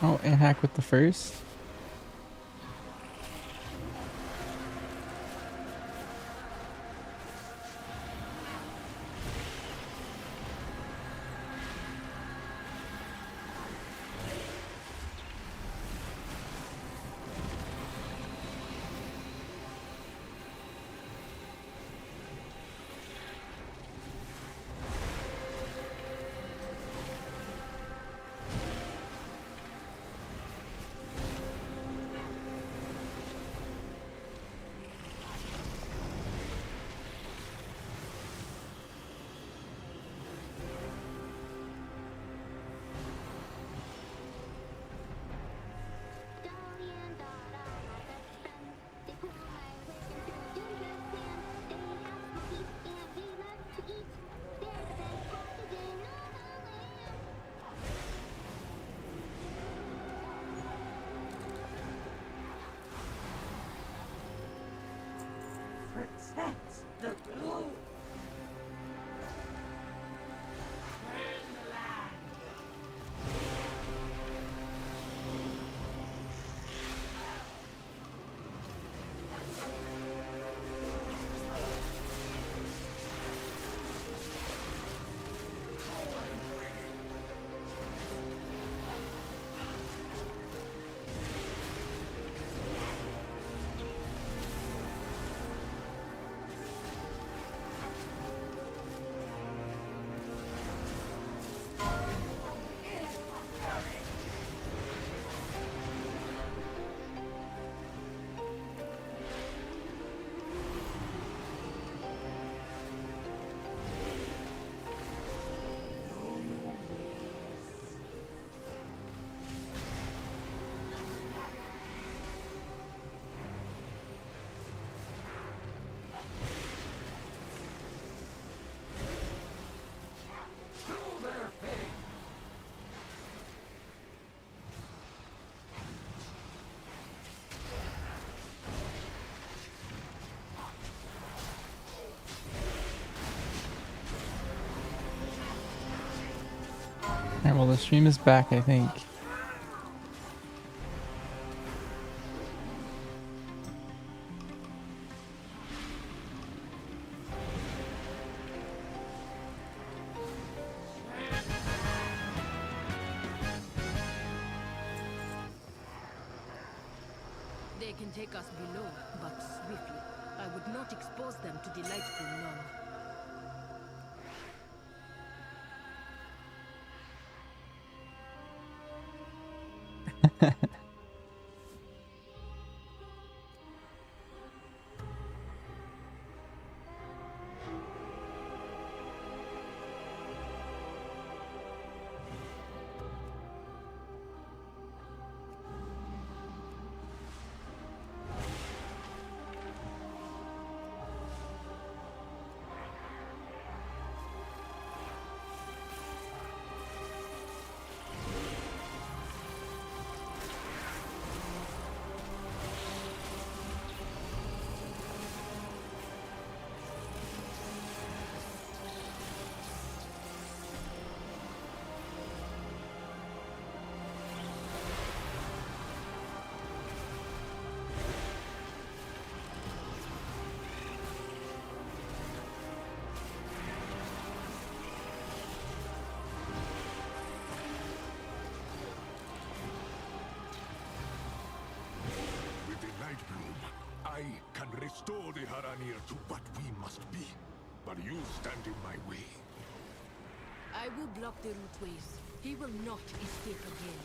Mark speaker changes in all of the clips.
Speaker 1: Oh, and hack with the first. Alright, well the stream is back, I think.
Speaker 2: They can take us below, but swiftly. I would not expose them to delight for long.
Speaker 3: I can restore the Haranir to what we must be, but you stand in my way.
Speaker 2: I will block the rootways. He will not escape again.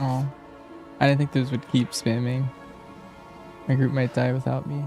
Speaker 1: Oh, I didn't think those would keep spamming. My group might die without me.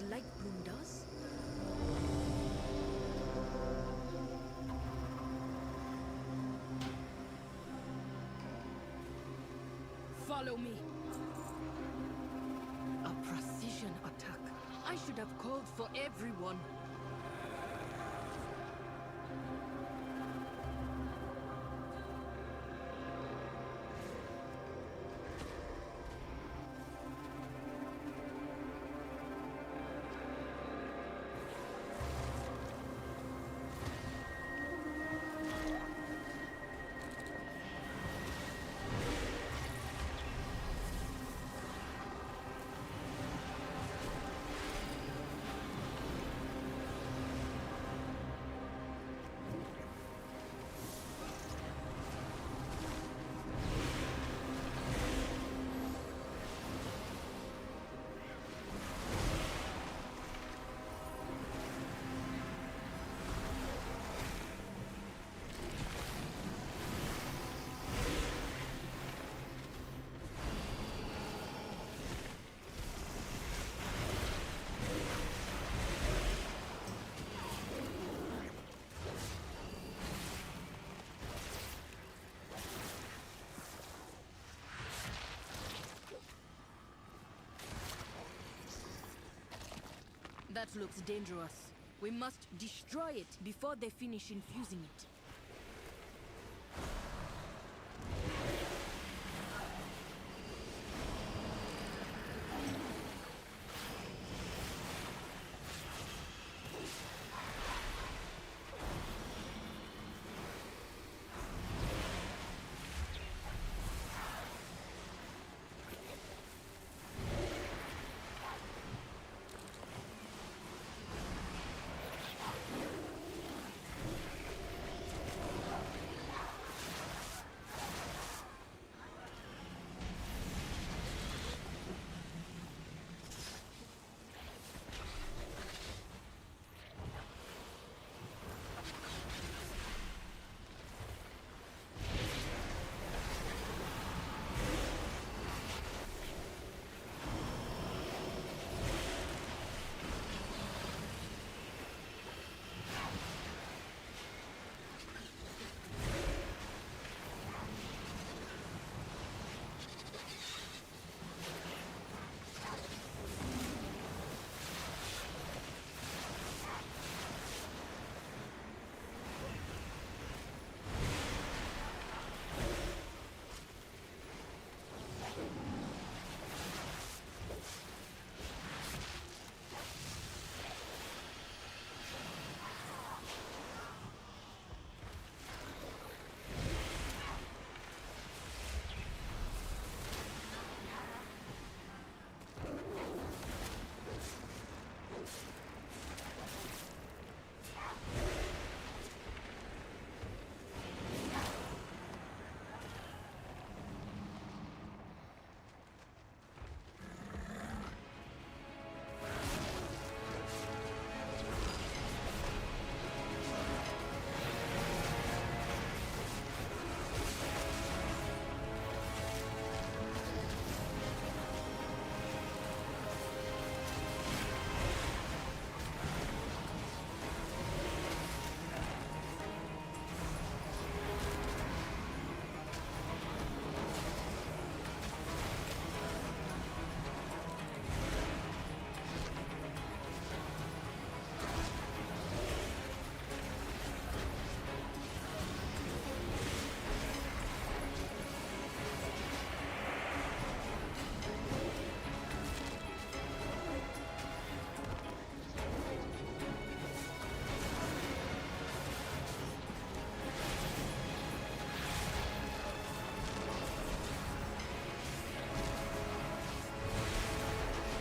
Speaker 2: light bloom does? Follow me. A precision attack. I should have called for everyone. That looks dangerous. We must destroy it before they finish infusing it.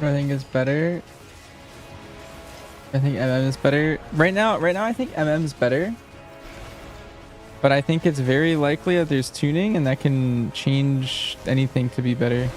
Speaker 1: I think it's better. I think MM is better. Right now I think MM is better. But I think it's very likely that there's tuning and that can change anything to be better.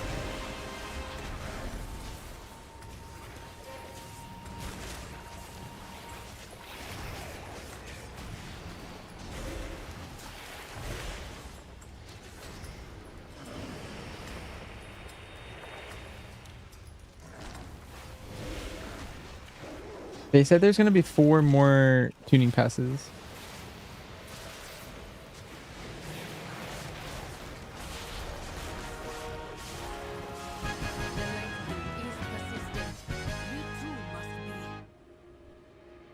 Speaker 1: They said there's gonna be 4 more tuning passes.
Speaker 2: The Light Blue is persistent. You too must be.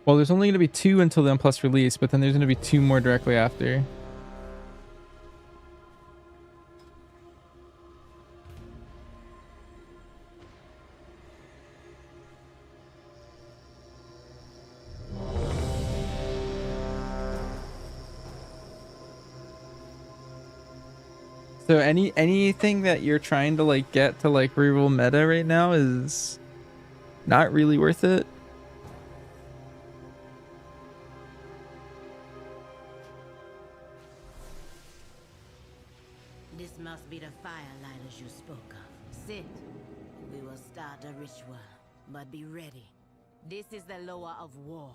Speaker 1: Well, there's only gonna be 2 until the Unplus release, but then there's gonna be 2 more directly after. So anything that you're trying to like get to like reroll meta right now is not really worth it.
Speaker 4: This must be the firelighters you spoke of. Sit. We will start the ritual, but be ready. This is the Loa of War.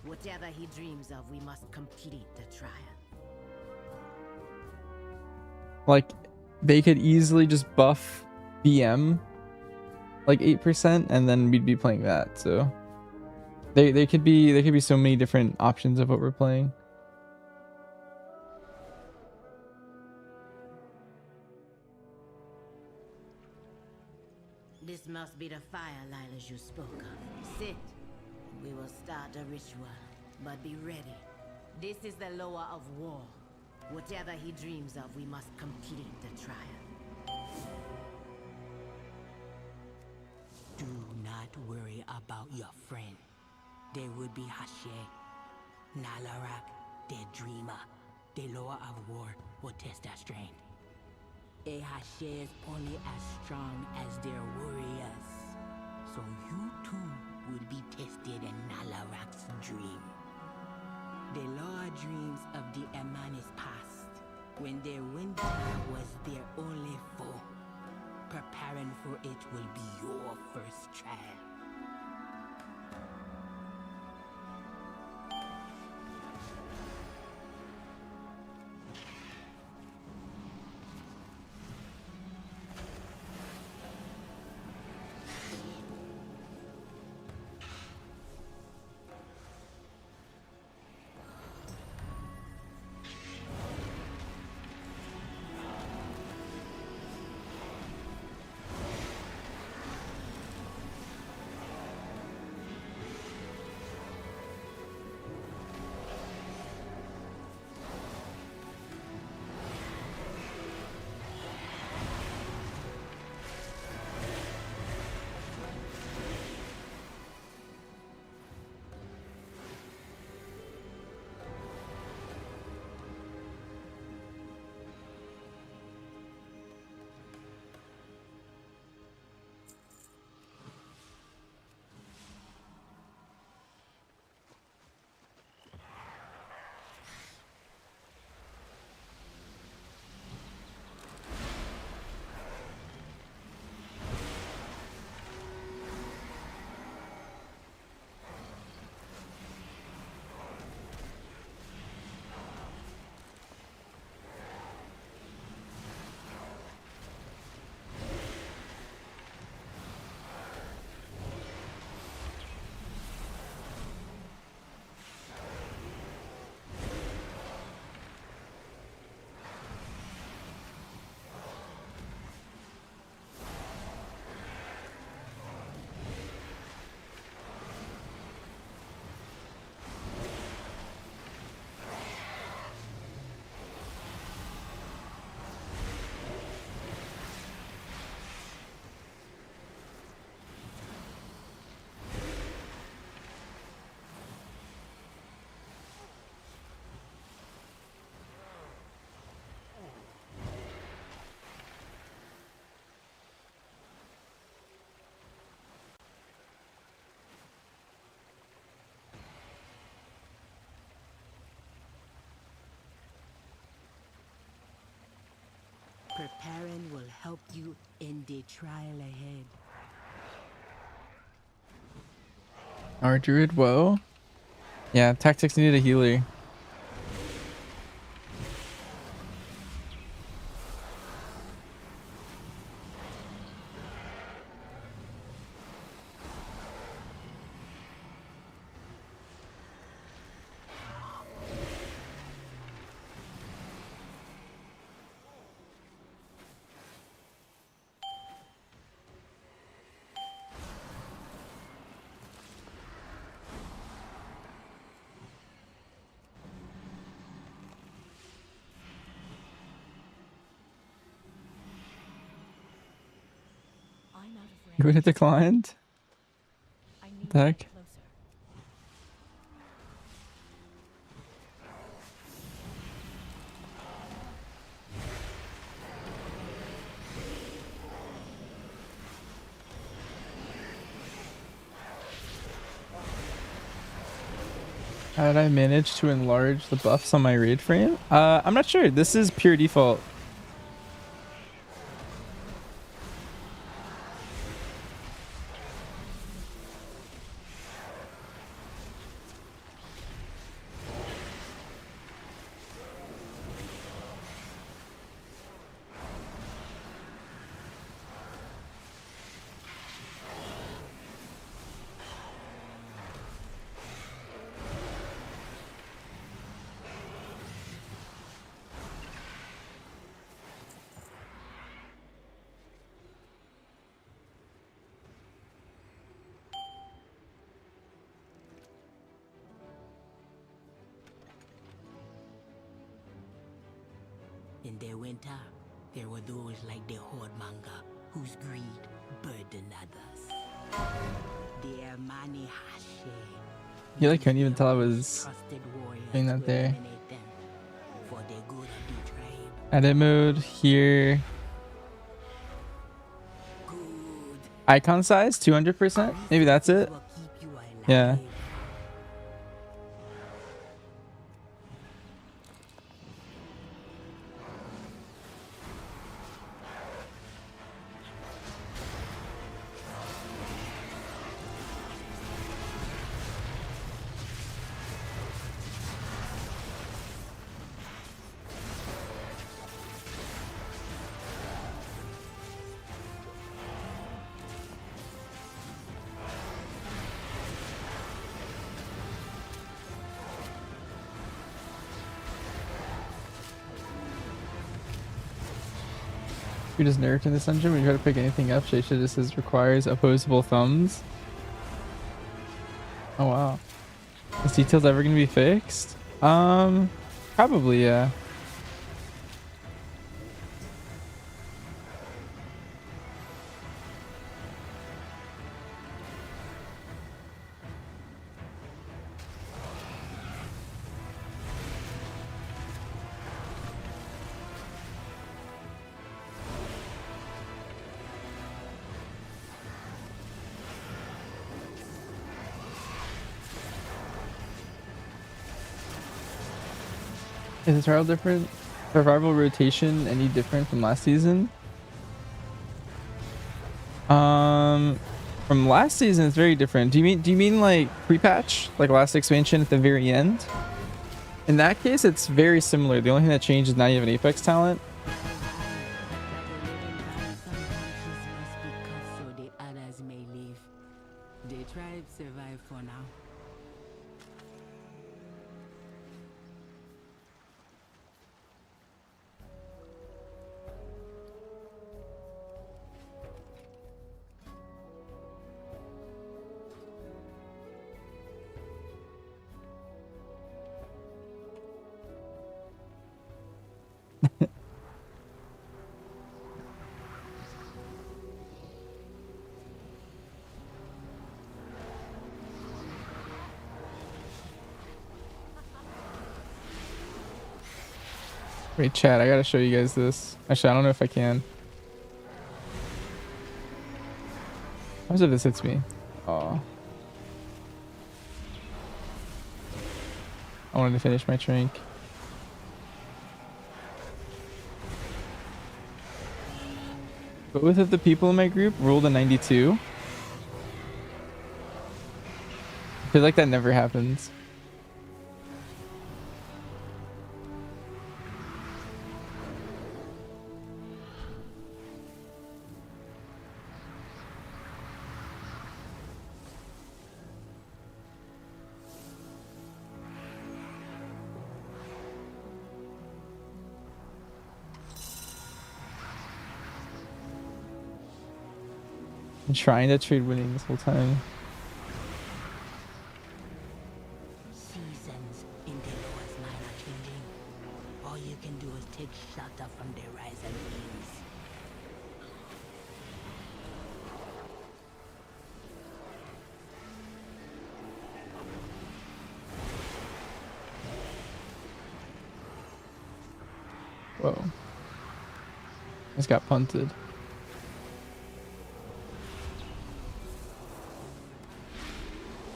Speaker 4: Whatever he dreams of, we must complete the trial.
Speaker 1: Like they could easily just buff BM like 8% and then we'd be playing that. So they could be so many different options of what we're playing.
Speaker 4: This must be the firelighters you spoke of. Sit. We will start the ritual, but be ready. This is the Loa of War. Whatever he dreams of, we must complete the trial.
Speaker 5: Do not worry about your friend. There would be Hashe, Nalarak, their dreamer. The Loa of War will test their strength. A Hashe is only as strong as their warriors. So you too will be tested in Nalarak's dream. The Loa dreams of the Emanis past, when their winter was their only foe. Preparing for it will be your first trial. Preparing will help you in the trial ahead.
Speaker 1: Our druid, whoa. Yeah, tactics needed a healer.
Speaker 2: I'm out of
Speaker 1: You would have
Speaker 2: range.
Speaker 1: declined?
Speaker 2: I need
Speaker 1: What
Speaker 2: to
Speaker 1: the heck?
Speaker 2: get closer.
Speaker 1: How did I manage to enlarge the buffs on my raid frame? I'm not sure. This is pure default.
Speaker 5: In the winter, there were those like the Horde Manga whose greed burdened others. Their Mani Hashe.
Speaker 1: I feel like I couldn't even
Speaker 5: used
Speaker 1: tell I
Speaker 5: their
Speaker 1: was
Speaker 5: most trusted warriors
Speaker 1: doing
Speaker 5: to
Speaker 1: that there.
Speaker 5: eliminate them for the good of the tribe.
Speaker 1: Edit mode here.
Speaker 5: Good.
Speaker 1: Icon size 200%. Maybe that's
Speaker 5: This
Speaker 1: it.
Speaker 5: will keep you alive.
Speaker 1: Yeah. You're just nerfed in this dungeon. When you try to pick anything up, Shaysha just says requires opposable thumbs. Oh wow. Is details ever gonna be fixed? Probably, yeah. Is the survival rotation any different from last season? From last season it's very different. Do you mean like pre-patch? Like last expansion at the very end? In that case it's very similar. The only thing that changed is now you have an Apex talent.
Speaker 5: That the living by some conscience must be cut so the others may live. The tribe survive for now.
Speaker 1: Wait, chat, I gotta show you guys this. Actually, I don't know if I can. How if this hits me? Oh. I wanted to finish my drink. Both of the people in my group rolled a 92. I feel like that never happens. I'm trying to trade winning this whole time.
Speaker 5: Seasons in the lowest line are changing. All you can do is take shelter from the rise and winds.
Speaker 1: Whoa. Just got punted.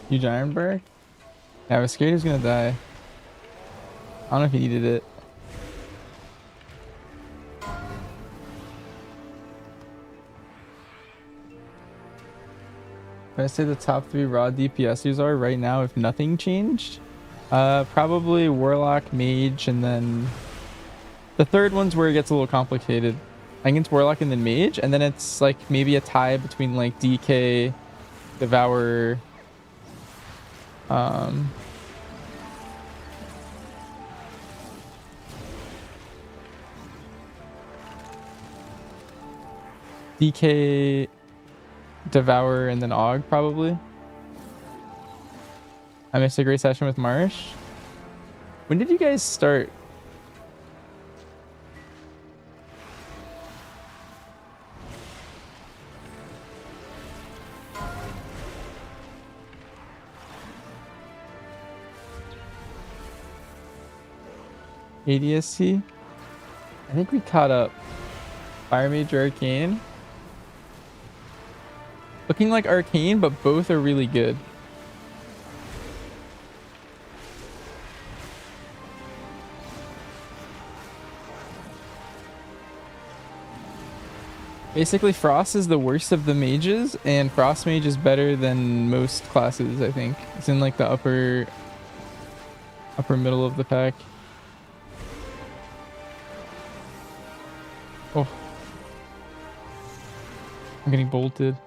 Speaker 1: Huge Ironbark? Yeah, I was scared he was gonna die. I don't know if he needed it. I'd say the top 3 raw DPSers are right now if nothing changed. Probably Warlock, Mage, and then the third one's where it gets a little complicated. I think it's Warlock and then Mage, and then it's like maybe a tie between like DK, Devourer, DK, Devourer, and then Og probably. I missed a great session with Marsh. When did you guys start? ADSC? I think we caught up. Fire Mage or Arcane? Looking like Arcane, but both are really good. Basically, Frost is the worst of the mages, and Frost Mage is better than most classes, I think. It's in like the upper middle of the pack. Oh. I'm getting bolted.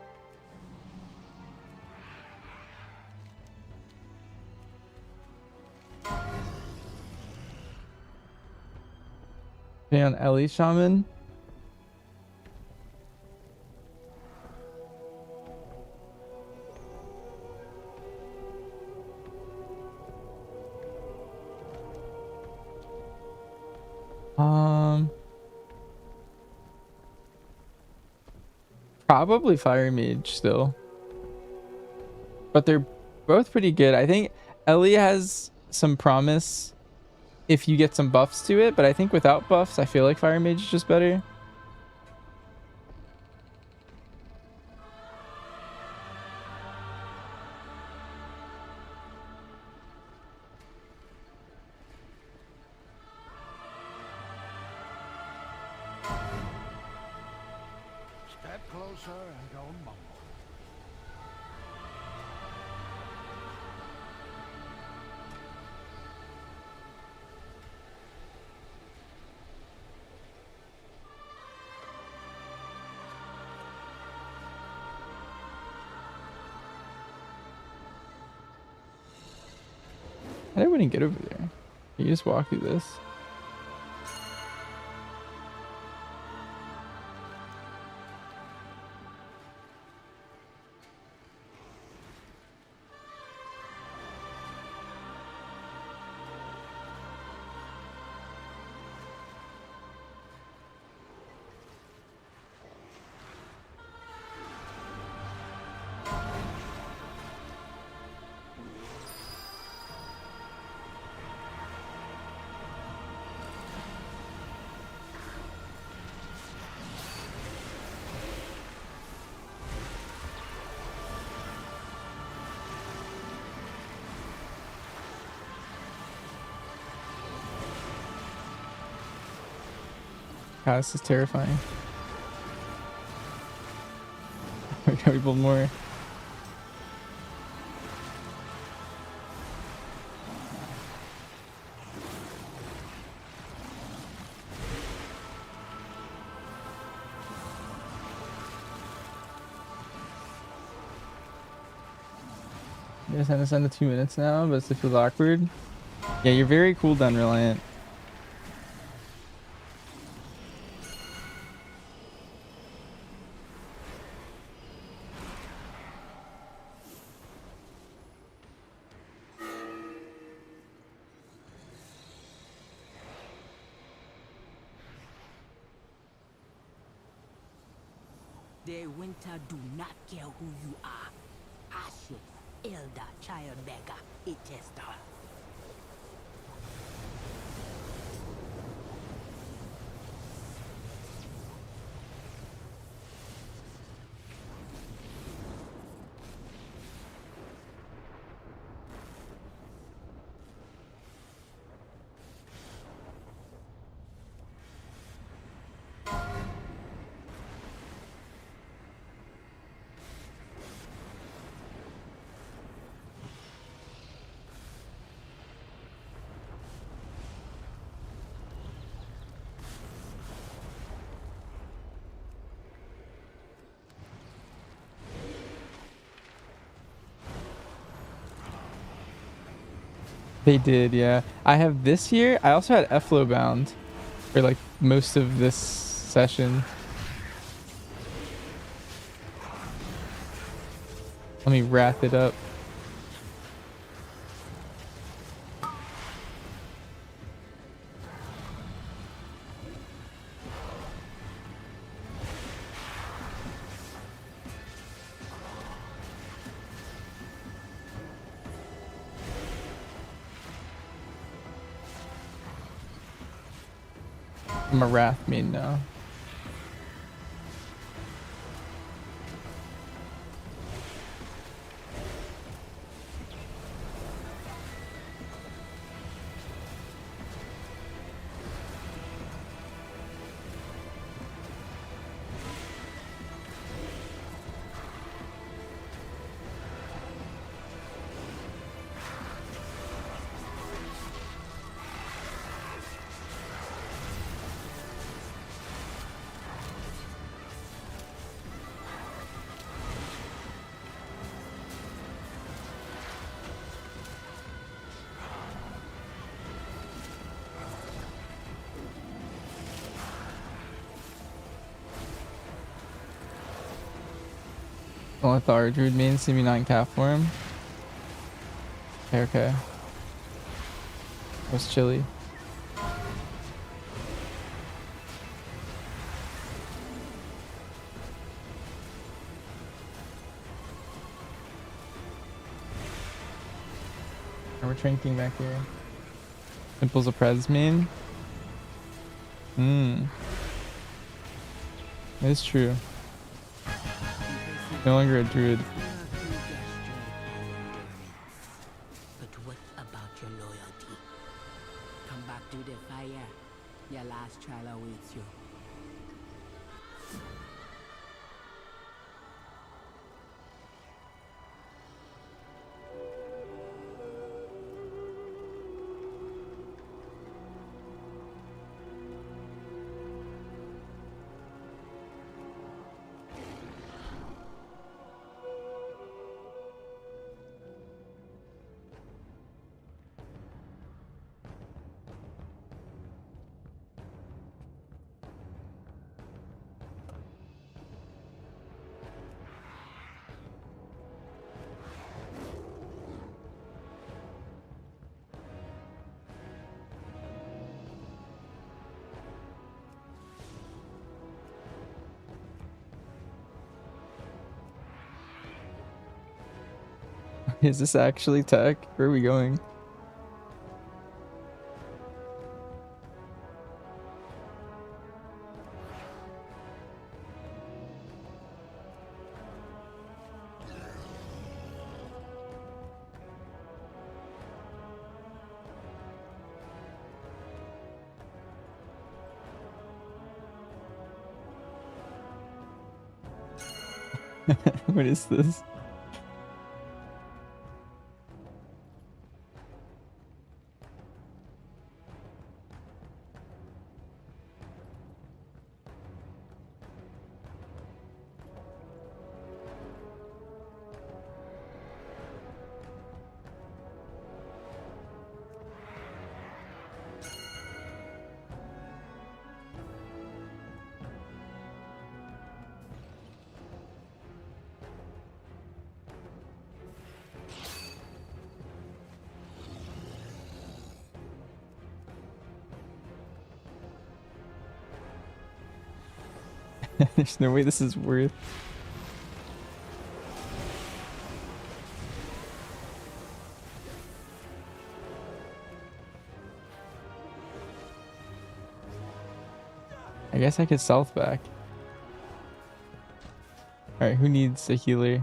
Speaker 1: Okay, on Ellie Shaman. Probably Fire Mage still. But they're both pretty good. I think Ellie has some promise if you get some buffs to it, but I think without buffs, I feel like Fire Mage is just better.
Speaker 3: Step closer and don't mumble.
Speaker 1: I wouldn't get over there. You just walk through this. God, this is terrifying. We gotta build more. You guys have to send it 2 minutes now, but it still feels awkward. Yeah, you're very cooldown reliant.
Speaker 5: The winter do not care who you are. Ashe, elder, child beggar, it tester.
Speaker 1: They did, yeah. I have this year. I also had Efflo bound for like most of this session. Let me wrap it up. I'm a Wrath main now. Don't let the Art Druid main see me not in cat form. Okay, okay. That was chilly. We're trinking back here. Simple's a Prez main. It's true. No longer a druid.
Speaker 5: But what about your loyalty? Come back to the fire. Your last trial awaits you.
Speaker 1: Is this actually tech? Where are we going? What is this? There's no way this is worth. I guess I could south back. Alright, who needs a healer?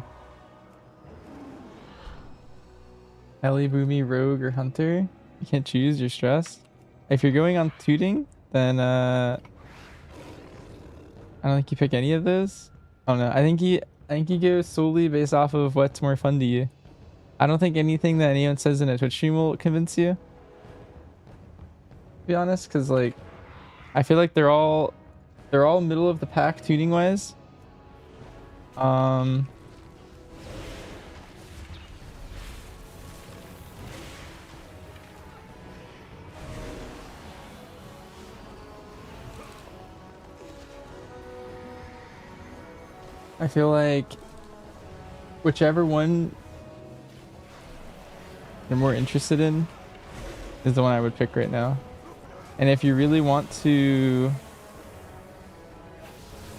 Speaker 1: Ellie, Boomy, Rogue, or Hunter? You can't choose, you're stressed. If you're going on tooting, then I don't think you pick any of those. I don't know. I think you go solely based off of what's more fun to you. I don't think anything that anyone says in a Twitch stream will convince you. To be honest, because like I feel like they're all middle of the pack tuning wise. I feel like whichever one you're more interested in is the one I would pick right now. And if you really want to,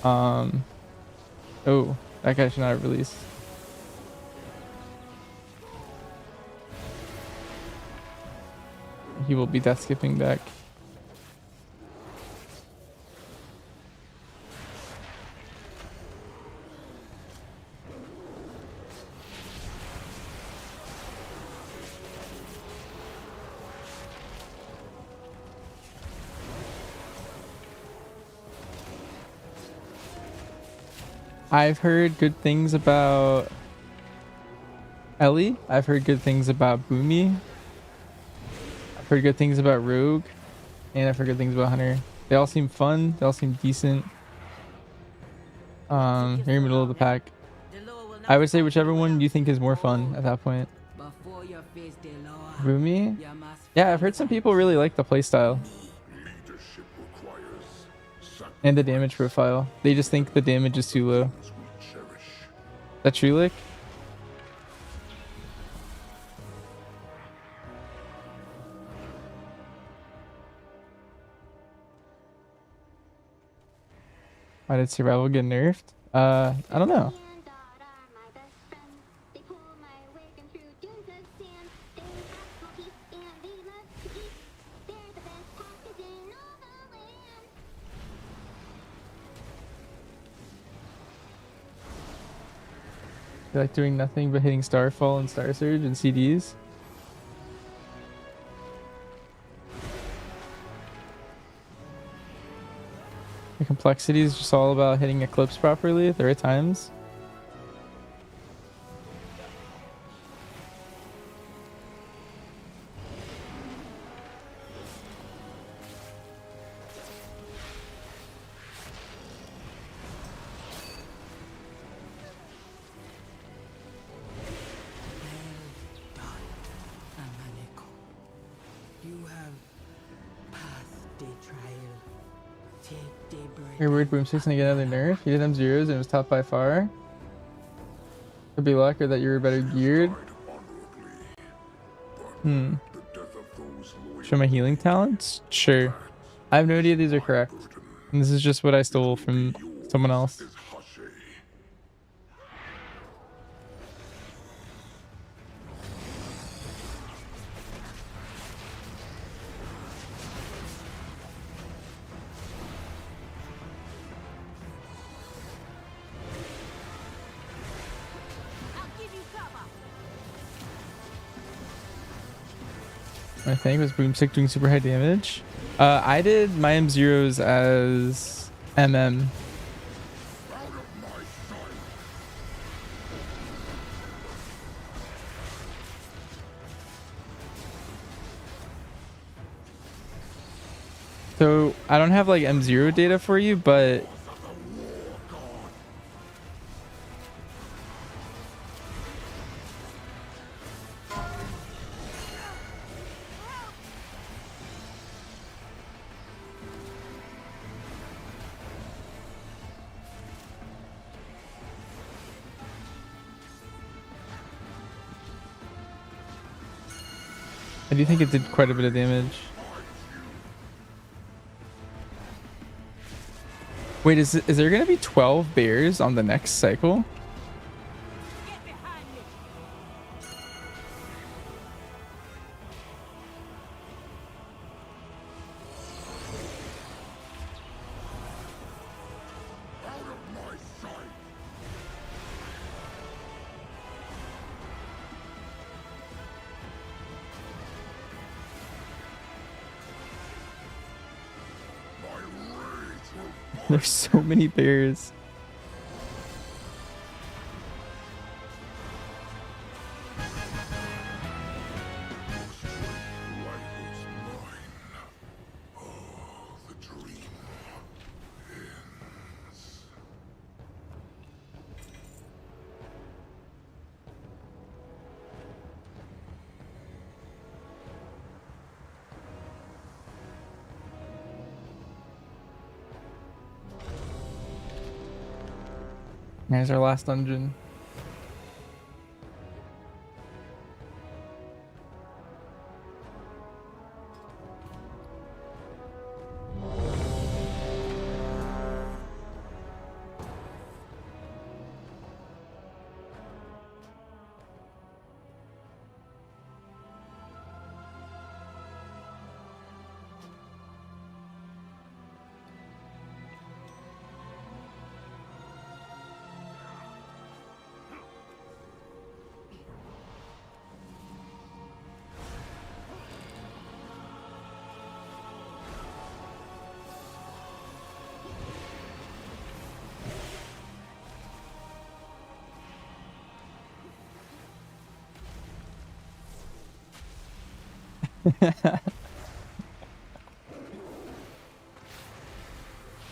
Speaker 1: oh, that guy should not have released. He will be death skipping deck. I've heard good things about Ellie. I've heard good things about Boomy. I've heard good things about Rogue. And I've heard good things about Hunter. They all seem fun. They all seem decent. They're in the middle of the pack. I would say whichever one you think is more fun at that point.
Speaker 5: Before your face, the Loa,
Speaker 1: Boomy?
Speaker 5: you must
Speaker 1: Yeah, I've heard some people really like the playstyle
Speaker 3: Leadership requires
Speaker 1: and the damage profile. They just think the damage is too low.
Speaker 3: sacrifices we cherish.
Speaker 1: That Trulick? Why did Survival get nerfed? I don't know.
Speaker 6: and Dot are my best friends. They pull my wagon through dunes of sand. They have small teeth and they love to eat. They're the best packers in all the land.
Speaker 1: You like doing nothing but hitting Starfall and Star Surge and CDs? The complexity is just all about hitting Eclipse properly at the right times.
Speaker 5: well done, Amaneko. You have passed the trial. Take the bread.
Speaker 1: Your weird Boomstick's gonna get another nerf. You did them zeros and it was top by far. Could be luck or that you were better geared.
Speaker 3: Died honorably,
Speaker 1: Hmm.
Speaker 3: the death of those loyal
Speaker 1: Show my healing talents? Sure. I have no idea these are correct.
Speaker 3: burden
Speaker 1: And this is just what I stole from someone else.
Speaker 3: is Hashe.
Speaker 2: I'll give you cover.
Speaker 1: I think was Boomstick doing super high damage. I did my M0s as MM.
Speaker 3: Out of my sight.
Speaker 1: So I don't have like M0 data for you, but I do think it did quite a bit of damage. Wait, is there gonna be 12 bears on the next cycle?
Speaker 2: Get behind me.
Speaker 3: Out of my sight. My rage will
Speaker 1: There's so many bears.
Speaker 3: rivals mine. Oh, the dream ends.
Speaker 1: There's our last dungeon.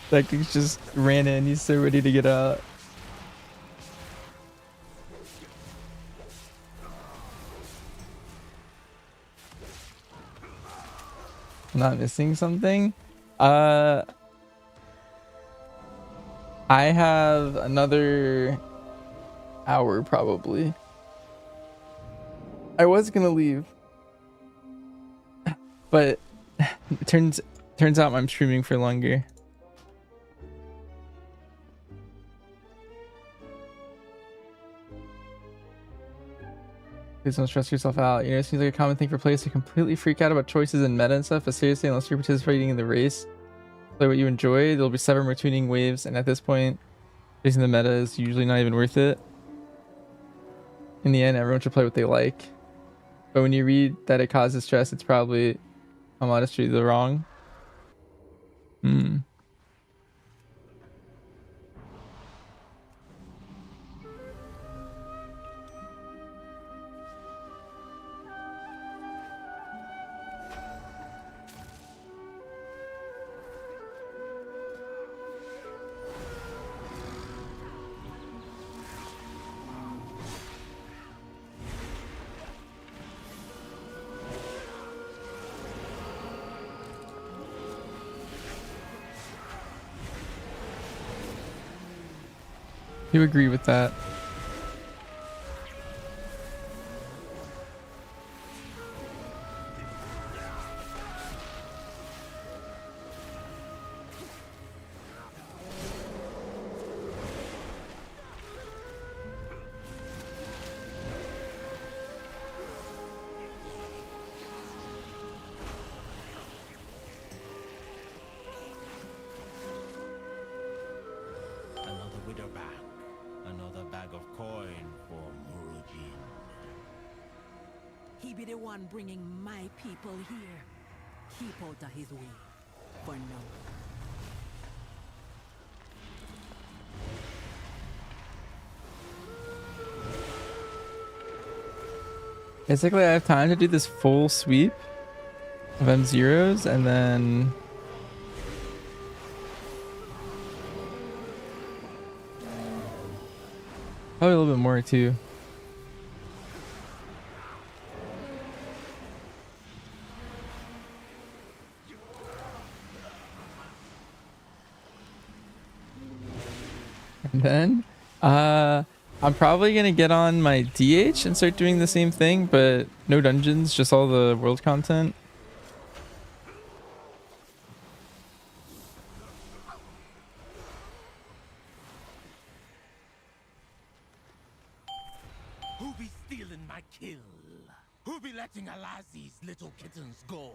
Speaker 1: That dude just ran in. He's so ready to get out. Not missing something? I have another hour probably. I was gonna leave, but it turns out I'm streaming for longer. Please don't stress yourself out. You know, it seems like a common thing for players to completely freak out about choices in meta and stuff, but seriously, unless you're participating in the race, play what you enjoy. There'll be 7 more tuning waves, and at this point, chasing the meta is usually not even worth it. In the end, everyone should play what they like. But when you read that it causes stress, it's probably, I'm honestly, the wrong. You agree with that?
Speaker 7: Another widow bag. Another bag of coin for Murujin.
Speaker 5: He be the one bringing my people here. Keep out of his way. For now.
Speaker 1: Basically, I have time to do this full sweep of M0s and then probably a little bit more too. And then I'm probably gonna get on my DH and start doing the same thing, but no dungeons, just all the world content.
Speaker 7: Who be stealing my kill? Who be letting Alazi's little kittens go?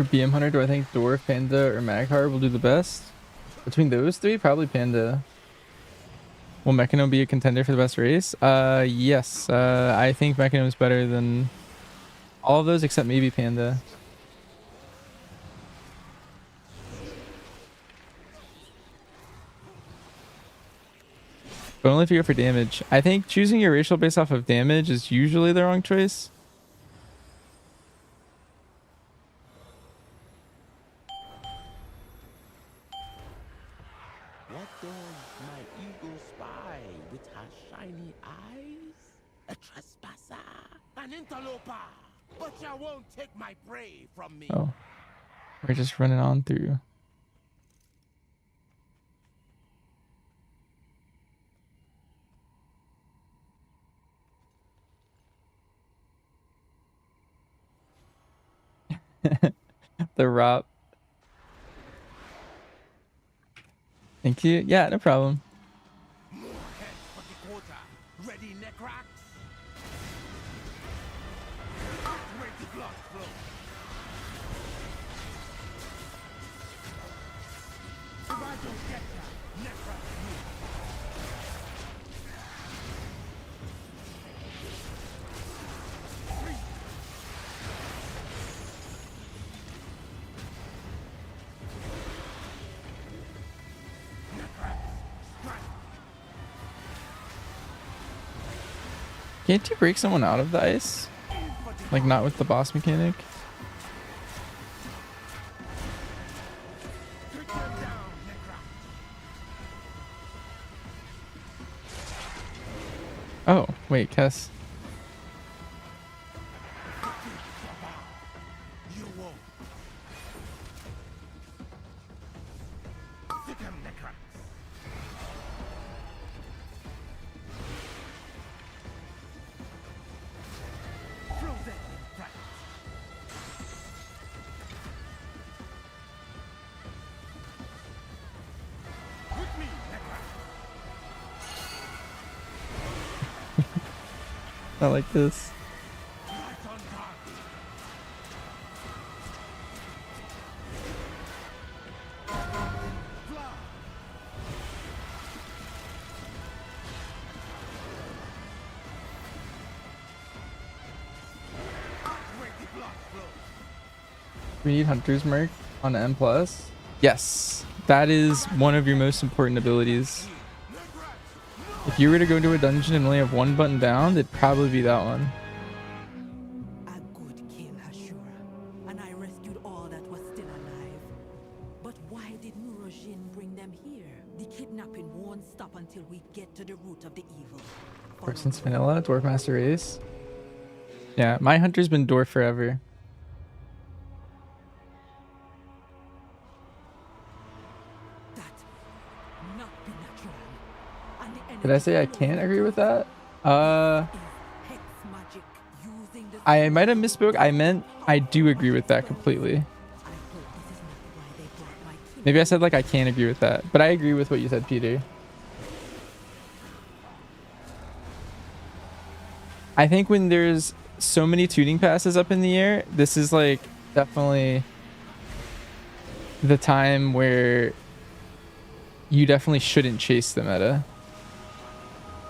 Speaker 1: For BM Hunter, do I think Dwarf, Panda, or Magcar will do the best? Between those three, probably Panda. Will Mechano be a contender for the best race? Yes. I think Mechano is better than all of those except maybe Panda. But only if you go for damage. I think choosing your racial based off of damage is usually the wrong choice.
Speaker 7: What does my eagle spy with her shiny eyes? A trespasser, an interloper. But you won't take my prey from me.
Speaker 1: Oh. We're just running on through. The Rop. Thank you. Yeah, no problem.
Speaker 7: More heads for the quarter. Ready, neckrax? Ready, blood flow. If I don't get ya, neckrax move.
Speaker 1: Can't you break someone out of the ice? Like not with the boss mechanic?
Speaker 7: Take them down, neckrax.
Speaker 1: Oh, wait, Kess.
Speaker 7: You won't. Stick him, neckrax. Throw that in front. With me, neckrax.
Speaker 1: I like this.
Speaker 7: Right on target. Fly. Ready, blood flow.
Speaker 1: We need Hunter's Mark on M+. Yes, that is one of your most important abilities. If you were to go to a dungeon and only have one button down, it'd probably be that one.
Speaker 5: A good kill, Hashura, and I rescued all that was still alive. But why did Murojin bring them here? The kidnapping won't stop until we get to the root of the evil.
Speaker 1: Or since vanilla, Dwarf Master Race. Yeah, my Hunter's been Dwarf forever.
Speaker 5: That not be natural. And the
Speaker 1: Did I say I can't agree with that?
Speaker 5: hex magic using the
Speaker 1: I might have misspoke. I meant I do agree with that completely.
Speaker 5: I hope this is not why they brought my kid.
Speaker 1: Maybe I said like I can't agree with that, but I agree with what you said, Peter. I think when there's so many tuning passes up in the air, this is like definitely the time where you definitely shouldn't chase the meta.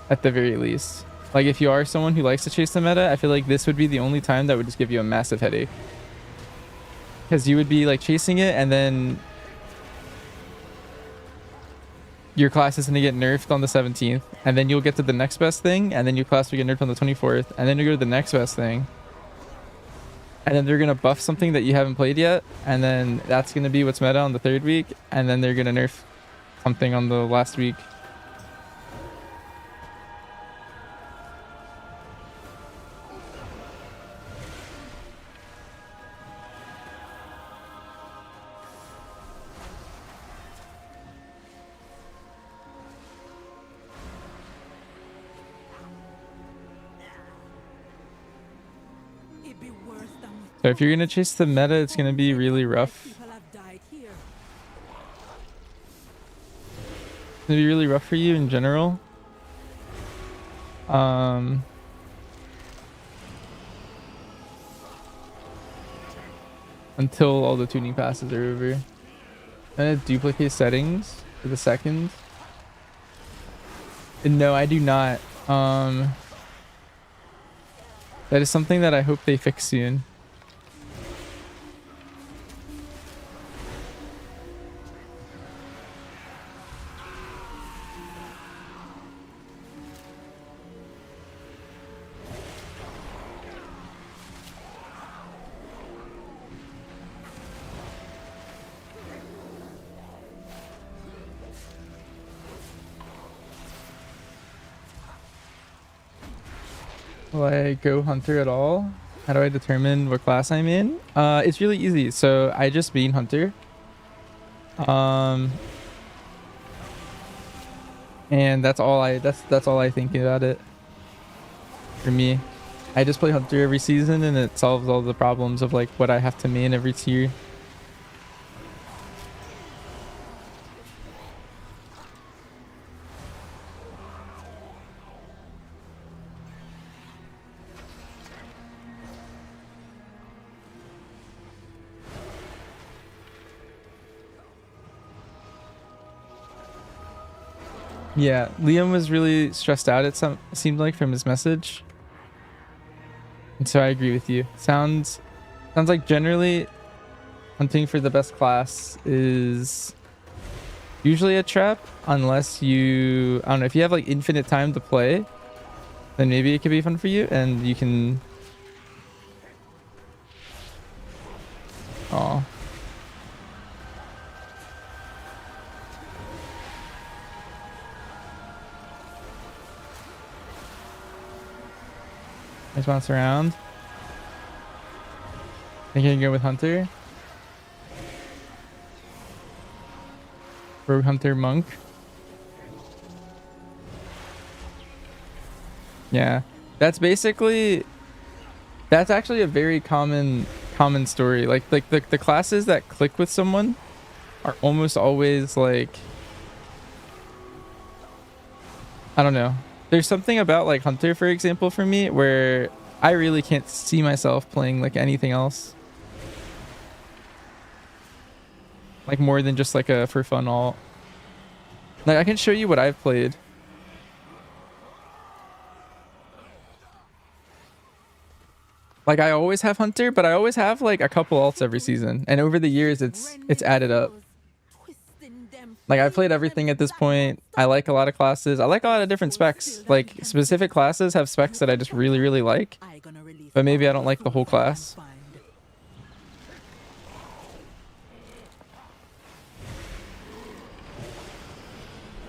Speaker 1: At the very least. Like if you are someone who likes to chase the meta, I feel like this would be the only time that would just give you a massive headache. Because you would be like chasing it and then your class is going to get nerfed on the 17th, and then you'll get to the next best thing, and then your class will get nerfed on the 24th, and then you go to the next best thing, and then they're going to buff something that you haven't played yet, and then that's going to be what's meta on the 3rd week, and then they're going to nerf something on the last week.
Speaker 5: It'd be worse than we
Speaker 1: So if you're going to chase the meta, it's going to be really rough.
Speaker 5: people have died here.
Speaker 1: It's going to be really rough for you in general. until all the tuning passes are over. And duplicate settings for the second. No, I do not. That is something that I hope they fix soon. Will I go hunter at all? How do I determine what class I'm in? It's really easy. So I just main hunter. And that's all I think about it. For me, I just play hunter every season, and it solves all the problems of like what I have to main every tier. Yeah, Liam was really stressed out, it seemed like, from his message. And so I agree with you. Sounds like generally hunting for the best class is usually a trap, unless you, I don't know, if you have like infinite time to play, then maybe it could be fun for you and you can... Oh. Nice bounce around. Think you can go with Hunter? Rogue Hunter Monk. Yeah. That's actually a very common story. Like the classes that click with someone are almost always like, I don't know. There's something about like Hunter, for example, for me, where I really can't see myself playing like anything else. Like more than just like a for fun alt. Like I can show you what I've played. Like I always have Hunter, but I always have like a couple alts every season. And over the years it's added up. Like I've played everything at this point. I like a lot of classes. I like a lot of different specs. Like specific classes have specs that I just really, really like. But maybe I don't like the whole class.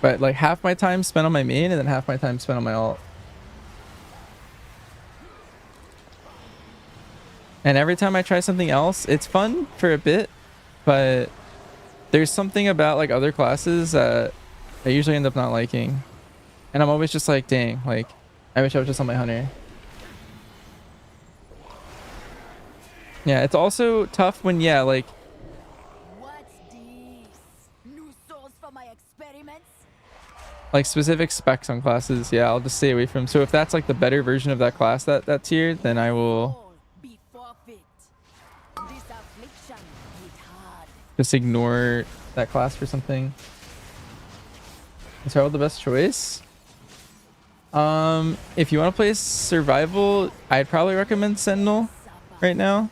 Speaker 1: But like half my time spent on my main and then half my time spent on my alt. And every time I try something else, it's fun for a bit, but there's something about like other classes that I usually end up not liking. And I'm always just like, dang, like I wish I was just on my hunter. Yeah, it's also tough when, yeah, like
Speaker 2: What's this? New souls for my experiments?
Speaker 1: like specific specs on classes, yeah, I'll just stay away from. So if that's like the better version of that class, that tier, then I will just ignore that class for something. Is Herald the best choice? If you want to play survival, I'd probably recommend Sentinel right now.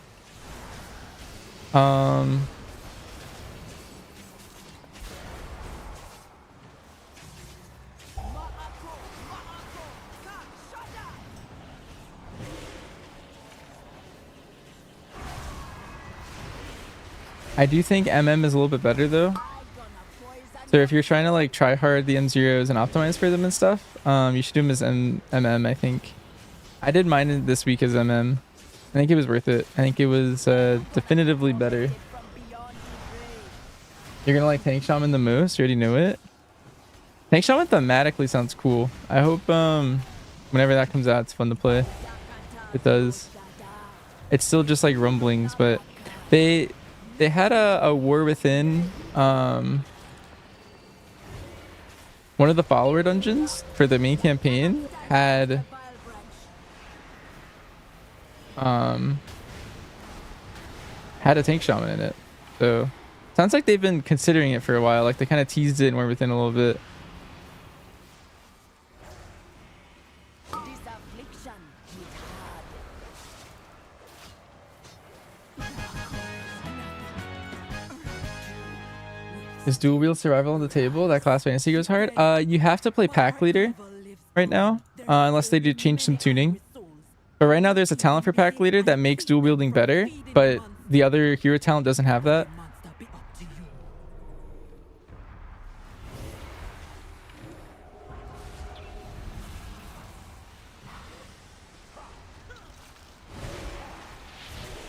Speaker 1: I do think MM is a little bit better though. So if you're trying to like try hard the M0s and optimize for them and stuff, you should do them as MM, I think. I did mine this week as MM. I think it was worth it. I think it was definitively better. You're gonna like Tank Shaman the most? You already know it? Tank Shaman thematically sounds cool. I hope whenever that comes out, it's fun to play. It does. It's still just like rumblings, but they had a War Within, one of the follower dungeons for the main campaign had had a tank shaman in it. So sounds like they've been considering it for a while. Like they kind of teased it and went within a little bit.
Speaker 2: This affliction hit hard.
Speaker 1: Is dual wield survival on the table? That class fantasy goes hard. You have to play pack leader right now, unless they do change some tuning. But right now there's a talent for pack leader that makes dual wielding better, but the other hero talent doesn't have that.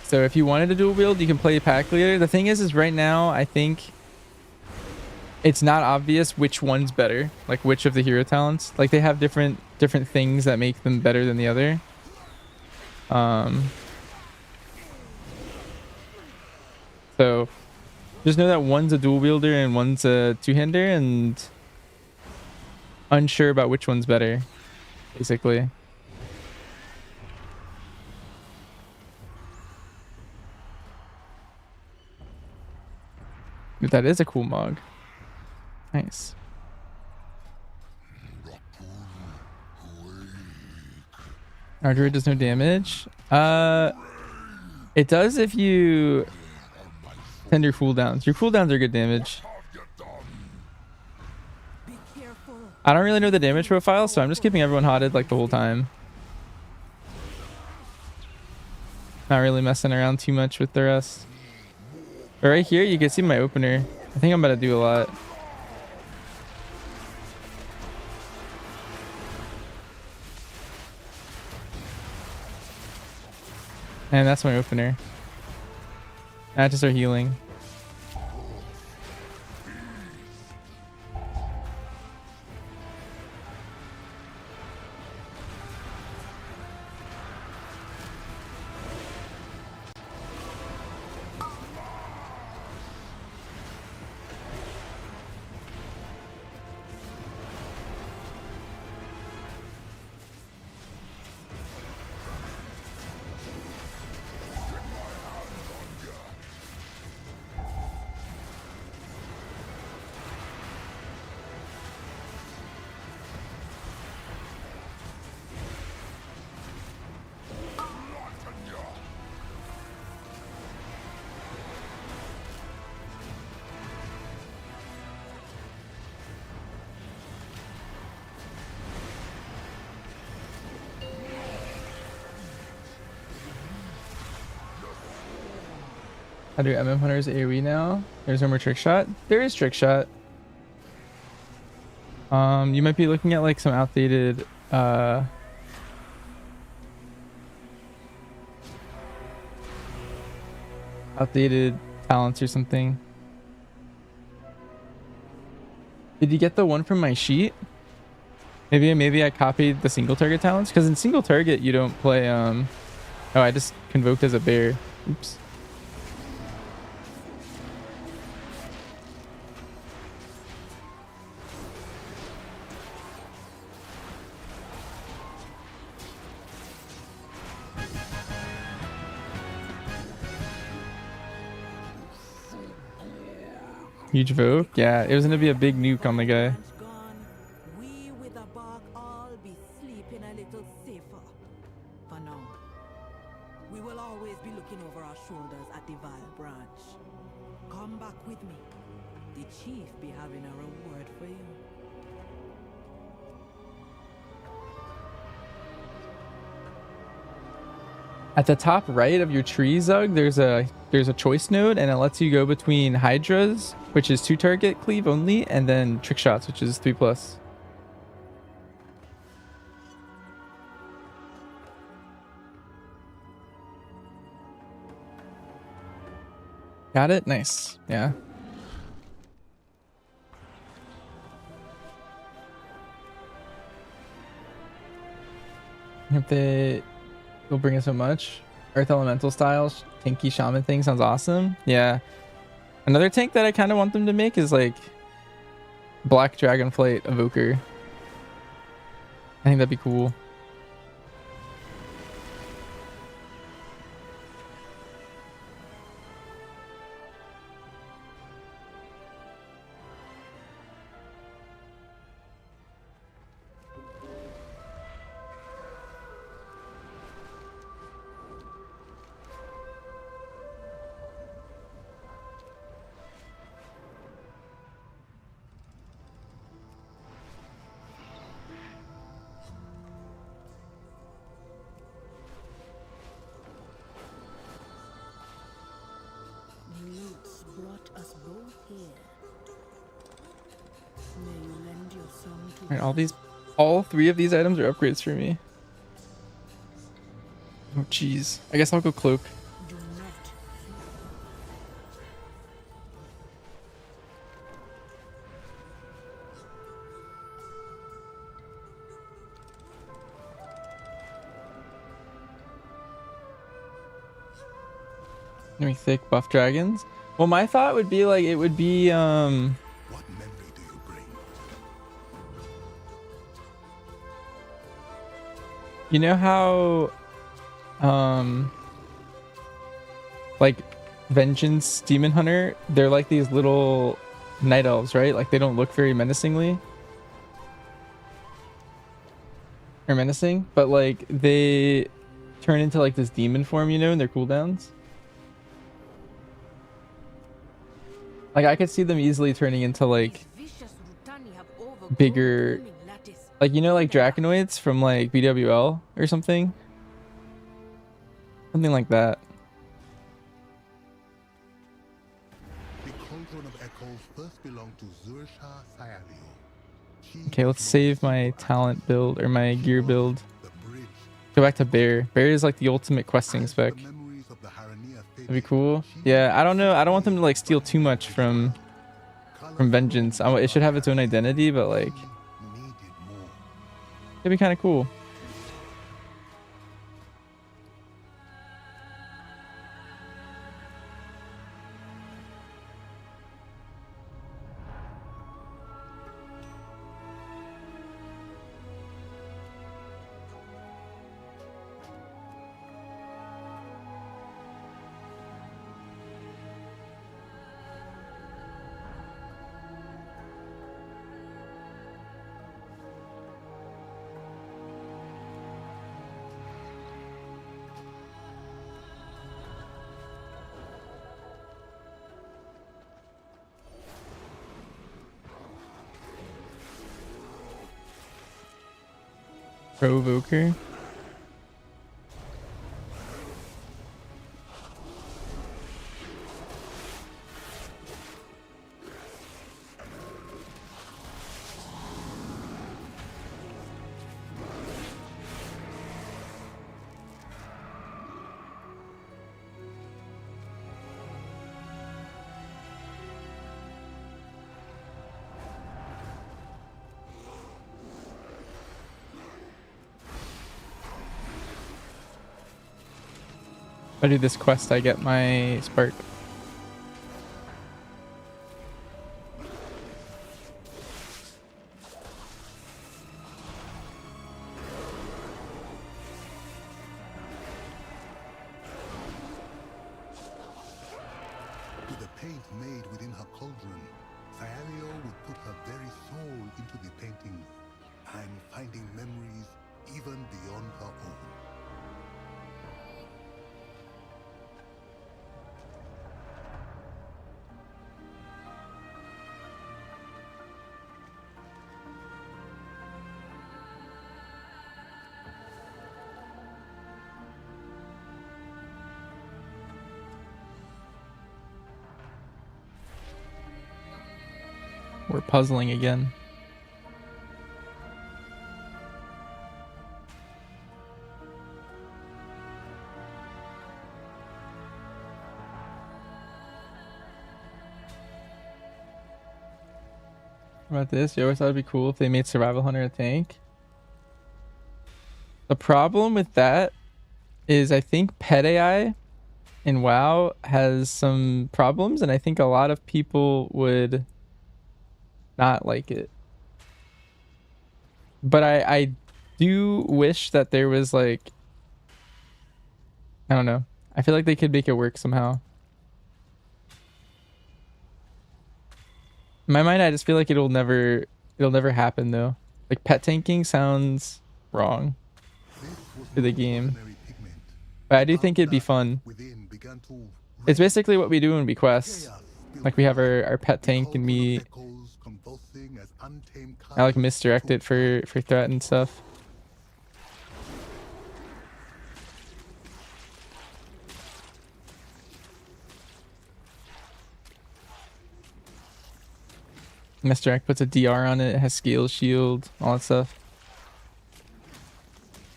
Speaker 1: So if you wanted to dual wield, you can play pack leader. The thing is right now I think it's not obvious which one's better, like which of the hero talents. Like they have different things that make them better than the other. So just know that one's a dual wielder and one's a two-hander, and unsure about which one's better, basically. Dude, that is a cool mog. Nice. Our druid does no damage. It does if you send your cooldowns. Your cooldowns are good damage. I don't really know the damage profile, so I'm just keeping everyone hotted like the whole time. Not really messing around too much with the rest. But right here, you can see my opener. I think I'm about to do a lot. And that's my opener. I have to start healing. How do MM Hunters AoE now? There's no more trick shot. There is trick shot. You might be looking at like some outdated talents or something. Did you get the one from my sheet? Maybe I copied the single target talents, because in single target you don't play oh, I just convoked as a bear. Oops. Huge vote? Yeah, it was gonna be a big nuke on the guy.
Speaker 5: We with the bark all be sleeping a little safer. For now, we will always be looking over our shoulders at the Vile branch. Come back with me. The chief be having a reward for you.
Speaker 1: At the top right of your tree, Zug, there's a choice node, and it lets you go between Hydras, which is 2 target cleave only, and then trick shots, which is 3+. Got it? Nice. Yeah. If they will bring us so much. Earth Elemental style tanky shaman thing sounds awesome. Yeah. Another tank that I kind of want them to make is like Black Dragonflight Evoker. I think that'd be cool. Alright, all 3 of these items are upgrades for me. Oh jeez. I guess I'll go cloak.
Speaker 2: Do not.
Speaker 1: Maybe thick buff dragons. Well, my thought would be like it would be
Speaker 3: What memory do you bring?
Speaker 1: you know how like Vengeance Demon Hunter, they're like these little night elves, right? Like they don't look very menacingly or menacing, but like they turn into like this demon form, you know, in their cooldowns. Like I could see them easily turning into like
Speaker 2: Vicious Rutani have overgrown
Speaker 1: bigger,
Speaker 2: the blooming lattice.
Speaker 1: like you know, like Draconoids from like BWL or something, something like that.
Speaker 3: The Cauldron of Echoes first belonged to Zursha Sayalio. She
Speaker 1: Okay, let's
Speaker 3: was
Speaker 1: save
Speaker 3: known
Speaker 1: my
Speaker 3: as
Speaker 1: talent build or my gear build.
Speaker 3: the bridge.
Speaker 1: Go back to Bear. Bear is like the ultimate questing
Speaker 3: As
Speaker 1: spec.
Speaker 3: the memories of the Harania
Speaker 1: That'd be cool. Yeah, I don't know. I don't want them to like steal too much from Vengeance. It should have its own identity, but like
Speaker 3: needed more.
Speaker 1: it'd be kind of cool. Provoker. If I do this quest, I get my spark.
Speaker 3: To the paint made within her cauldron, Sayalio would put her very soul into the painting. I'm finding memories even beyond her own.
Speaker 1: We're puzzling again. How about this? You always thought it'd be cool if they made Survival Hunter a tank. The problem with that is I think pet AI in WoW has some problems, and I think a lot of people would not like it. But I do wish that there was like, I don't know. I feel like they could make it work somehow. In my mind, I just feel like it'll never happen though. Like pet tanking sounds wrong to the game. But I do think it'd be fun. It's basically what we do when we quest. Like we have our pet tank and I like misdirect it for threat and stuff. Mr. puts a DR on it, it has scale shield, all that stuff.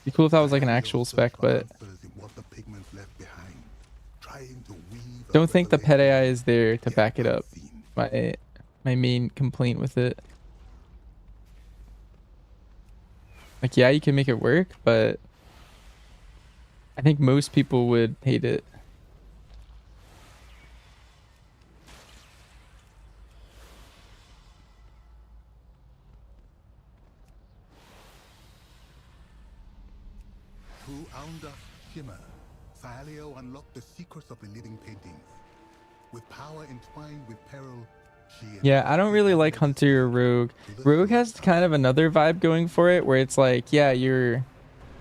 Speaker 1: Be cool if that was like an actual spec, but don't think the pet AI is there to back it up. My main complaint with it. Like, yeah, you can make it work, but I think most people would hate it.
Speaker 3: Through Aunda Shimmer, Thalio unlocked the secrets of the living paintings. With power entwined with peril,
Speaker 1: yeah, I don't really like Hunter or Rogue. Rogue has kind of another vibe going for it, where it's like, yeah, you're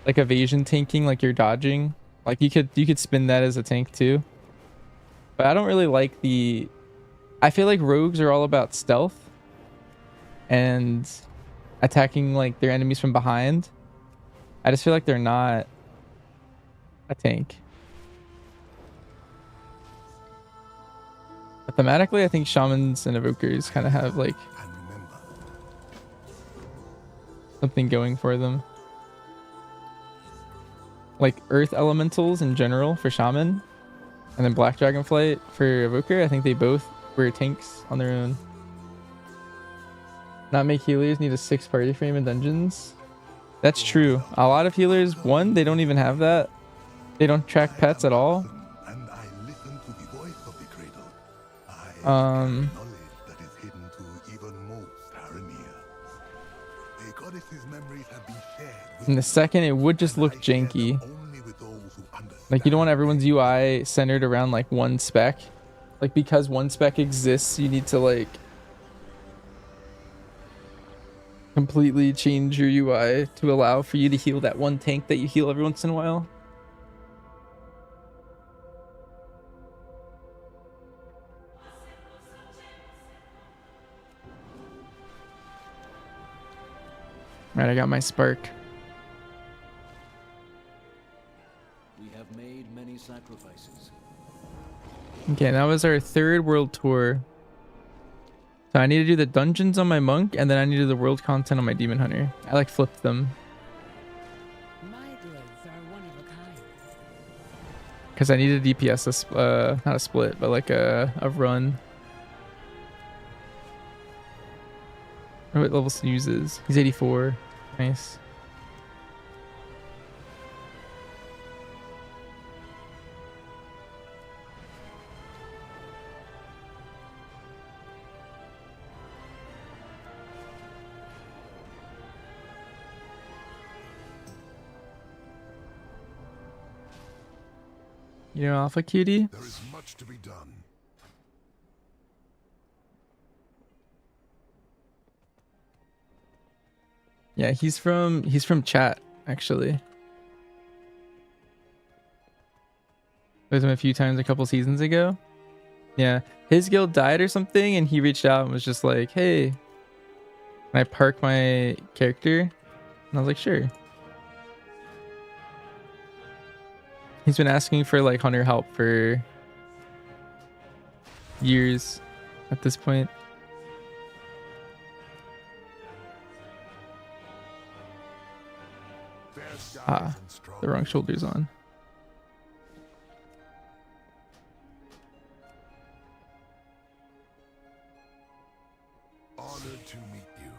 Speaker 1: like evasion tanking, like you're dodging. Like you could spin that as a tank too. But I don't really like the... I feel like rogues are all about stealth and attacking like their enemies from behind. I just feel like they're not a tank. But thematically, I think shamans and evokers kind of have like something going for them. Like earth elementals in general for shaman, and then black dragonflight for evoker. I think they both were tanks on their own. Not make healers need a 6 party frame in dungeons. That's true. A lot of healers, one, they don't even have that. They don't track pets at all. And the second, it would just look janky. Like, you don't want everyone's UI centered around like one spec. Like, because one spec exists, you need to like completely change your UI to allow for you to heal that one tank that you heal every once in a while. Right, I got my spark.
Speaker 8: We have made many sacrifices.
Speaker 1: Okay, that was our 3rd world tour. So I need to do the dungeons on my monk, and then I need to do the world content on my demon hunter. I like flipped them.
Speaker 4: My goods are one of a kind.
Speaker 1: Because I need a DPS, not a split, but like a run. What level Snooze is? He's 84. Nice. You know, Alpha Cutie?
Speaker 3: There is much to be done.
Speaker 1: Yeah, he's from chat, actually. With him a few times a couple seasons ago. Yeah, his guild died or something, and he reached out and was just like, hey, can I park my character? And I was like, sure. He's been asking for like hunter help for years at this point. Ah, the wrong shoulder's on.
Speaker 3: Honored to meet you.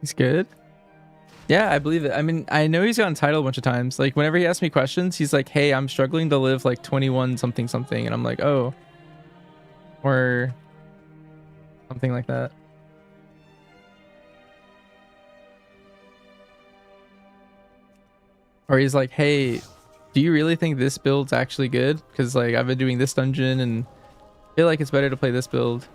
Speaker 1: He's good. Yeah, I believe it. I mean, I know he's gotten titled a bunch of times. Like, whenever he asks me questions, he's like, hey, I'm struggling to live like 21 something something. And I'm like, oh. Or something like that. Or he's like, hey, do you really think this build's actually good? Because like I've been doing this dungeon and I feel like it's better to play this build.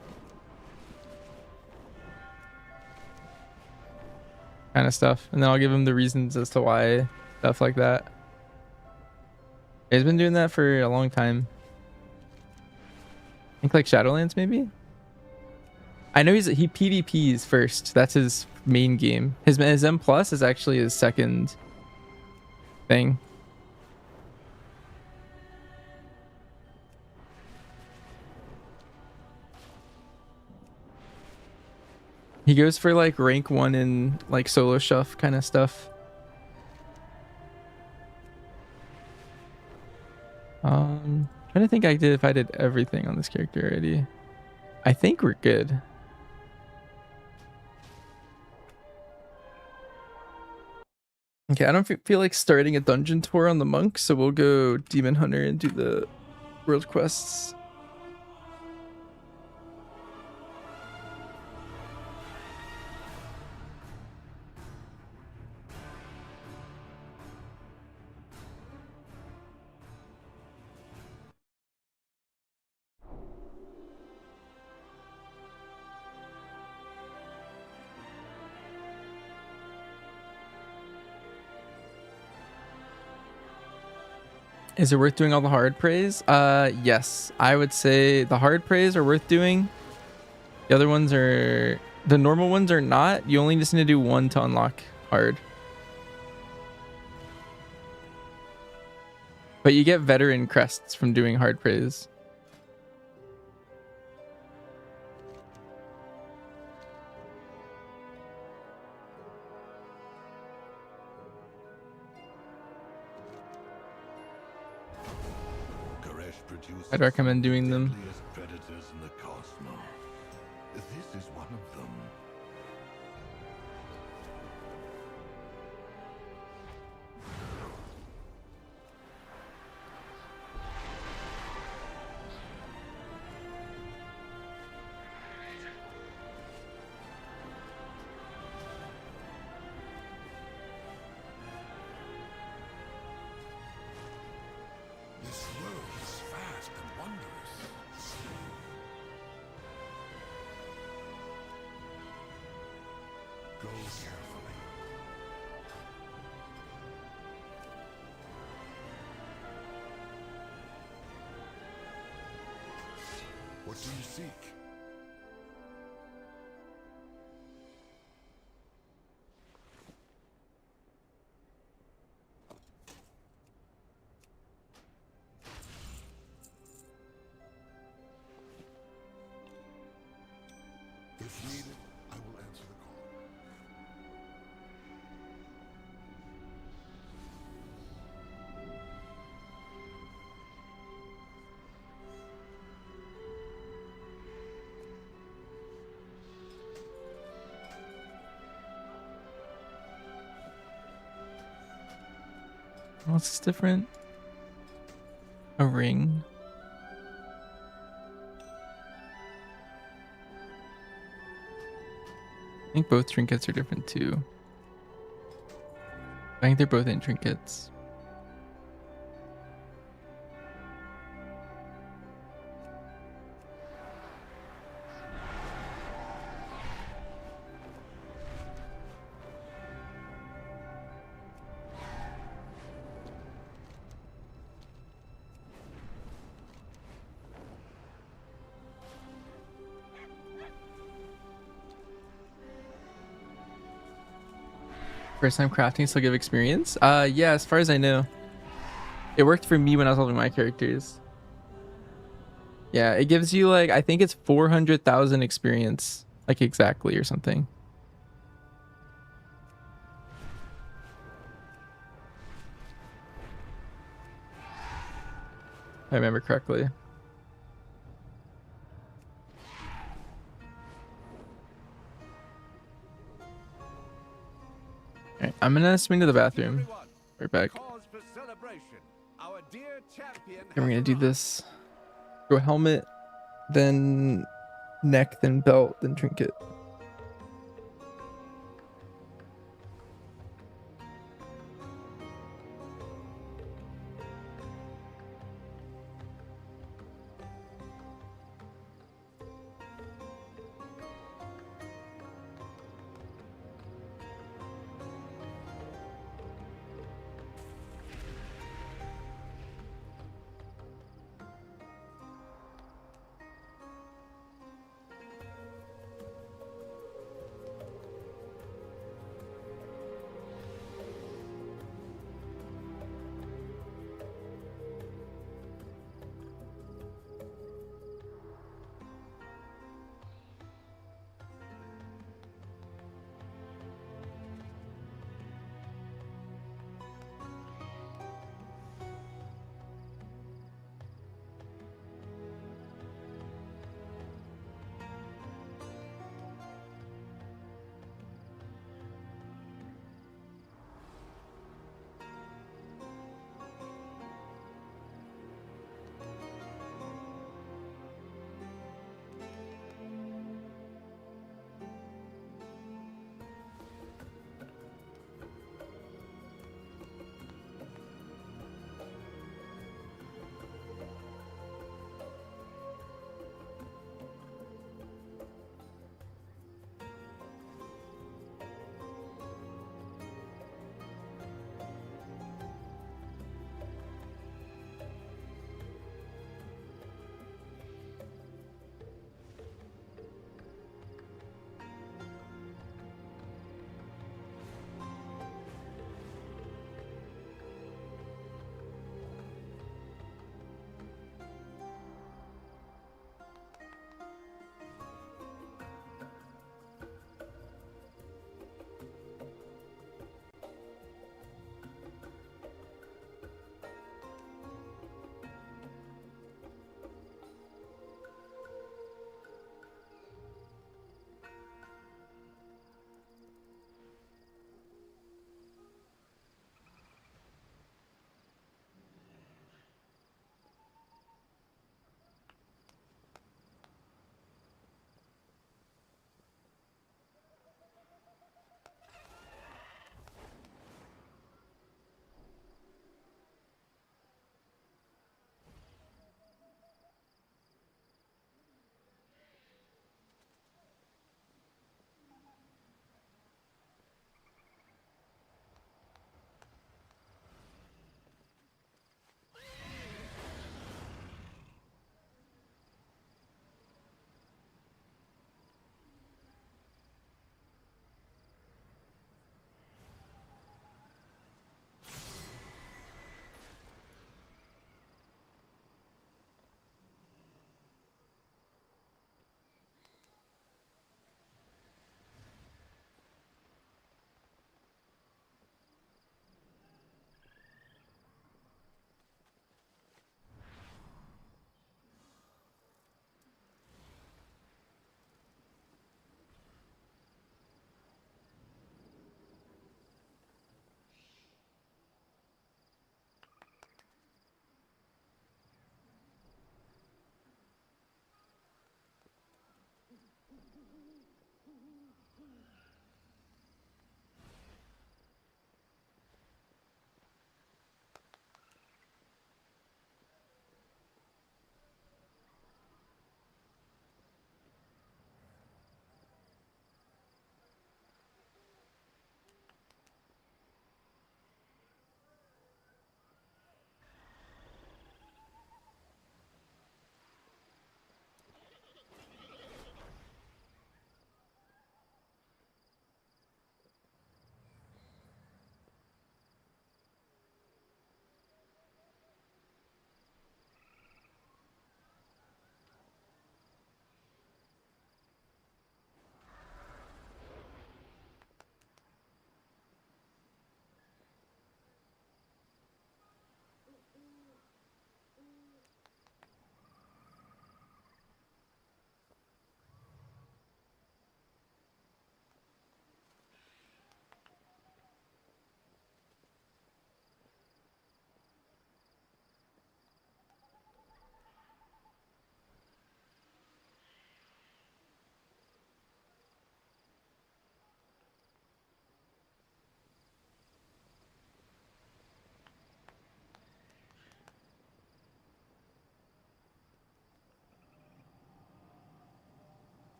Speaker 1: Kind of stuff. And then I'll give him the reasons as to why, stuff like that. He's been doing that for a long time. I think like Shadowlands maybe? I know he PvPs first. That's his main game. His M plus is actually his second thing. He goes for like rank 1 in like solo shuff kind of stuff. Trying to think if I did everything on this character already. I think we're good. Okay, I don't feel like starting a dungeon tour on the monk, so we'll go Demon Hunter and do the world quests. Is it worth doing all the hard praise? Yes. I would say the hard praise are worth doing. The other ones are... The normal ones are not. You only just need to do one to unlock hard. But you get veteran crests from doing hard praise. I'd recommend doing them.
Speaker 3: Predators in the cosmos. This is one of them. This world is vast and wondrous. Go carefully. What do you seek? If needed, I will answer the call.
Speaker 1: What's different? A ring. I think both trinkets are different too. I think they're both in trinkets. First time crafting still give experience? Yeah, as far as I know. It worked for me when I was holding my characters. Yeah, it gives you like, I think it's 400,000 experience, like exactly or something. If I remember correctly. Alright, I'm gonna swing to the bathroom. Right back. And we're gonna do this. Go helmet, then neck, then belt, then trinket.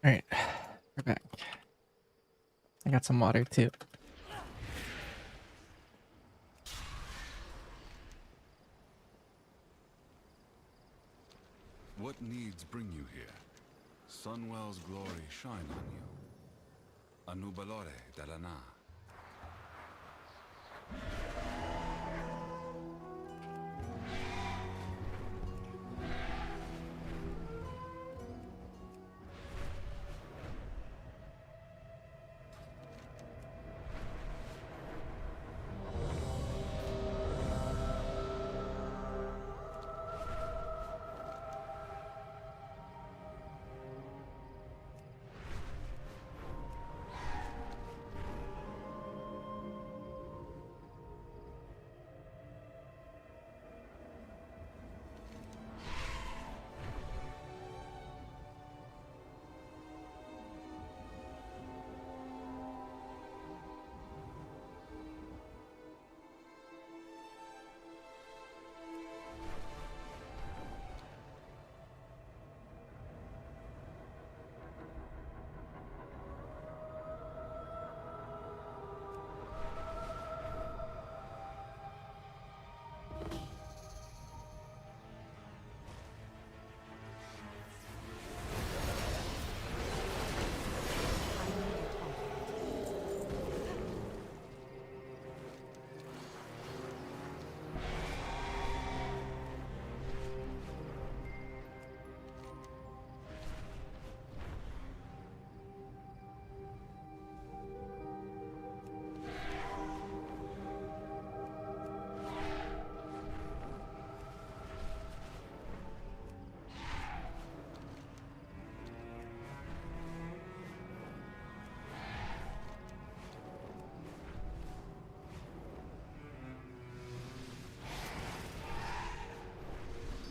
Speaker 1: All right, we're back. I got some water too.
Speaker 9: What needs bring you here? Sunwell's glory shine on you. Anubalore Dalana.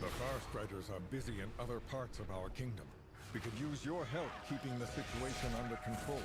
Speaker 10: The Farstriders are busy in other parts of our kingdom. We could use your help keeping the situation under control.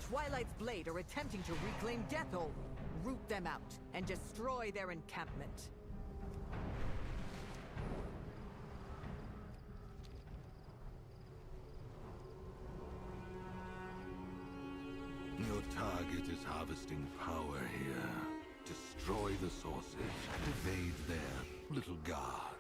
Speaker 11: Twilight's Blade are attempting to reclaim Deathhold. Root them out and destroy their encampment.
Speaker 3: Your target is harvesting power here. Destroy the sources and evade their little guards.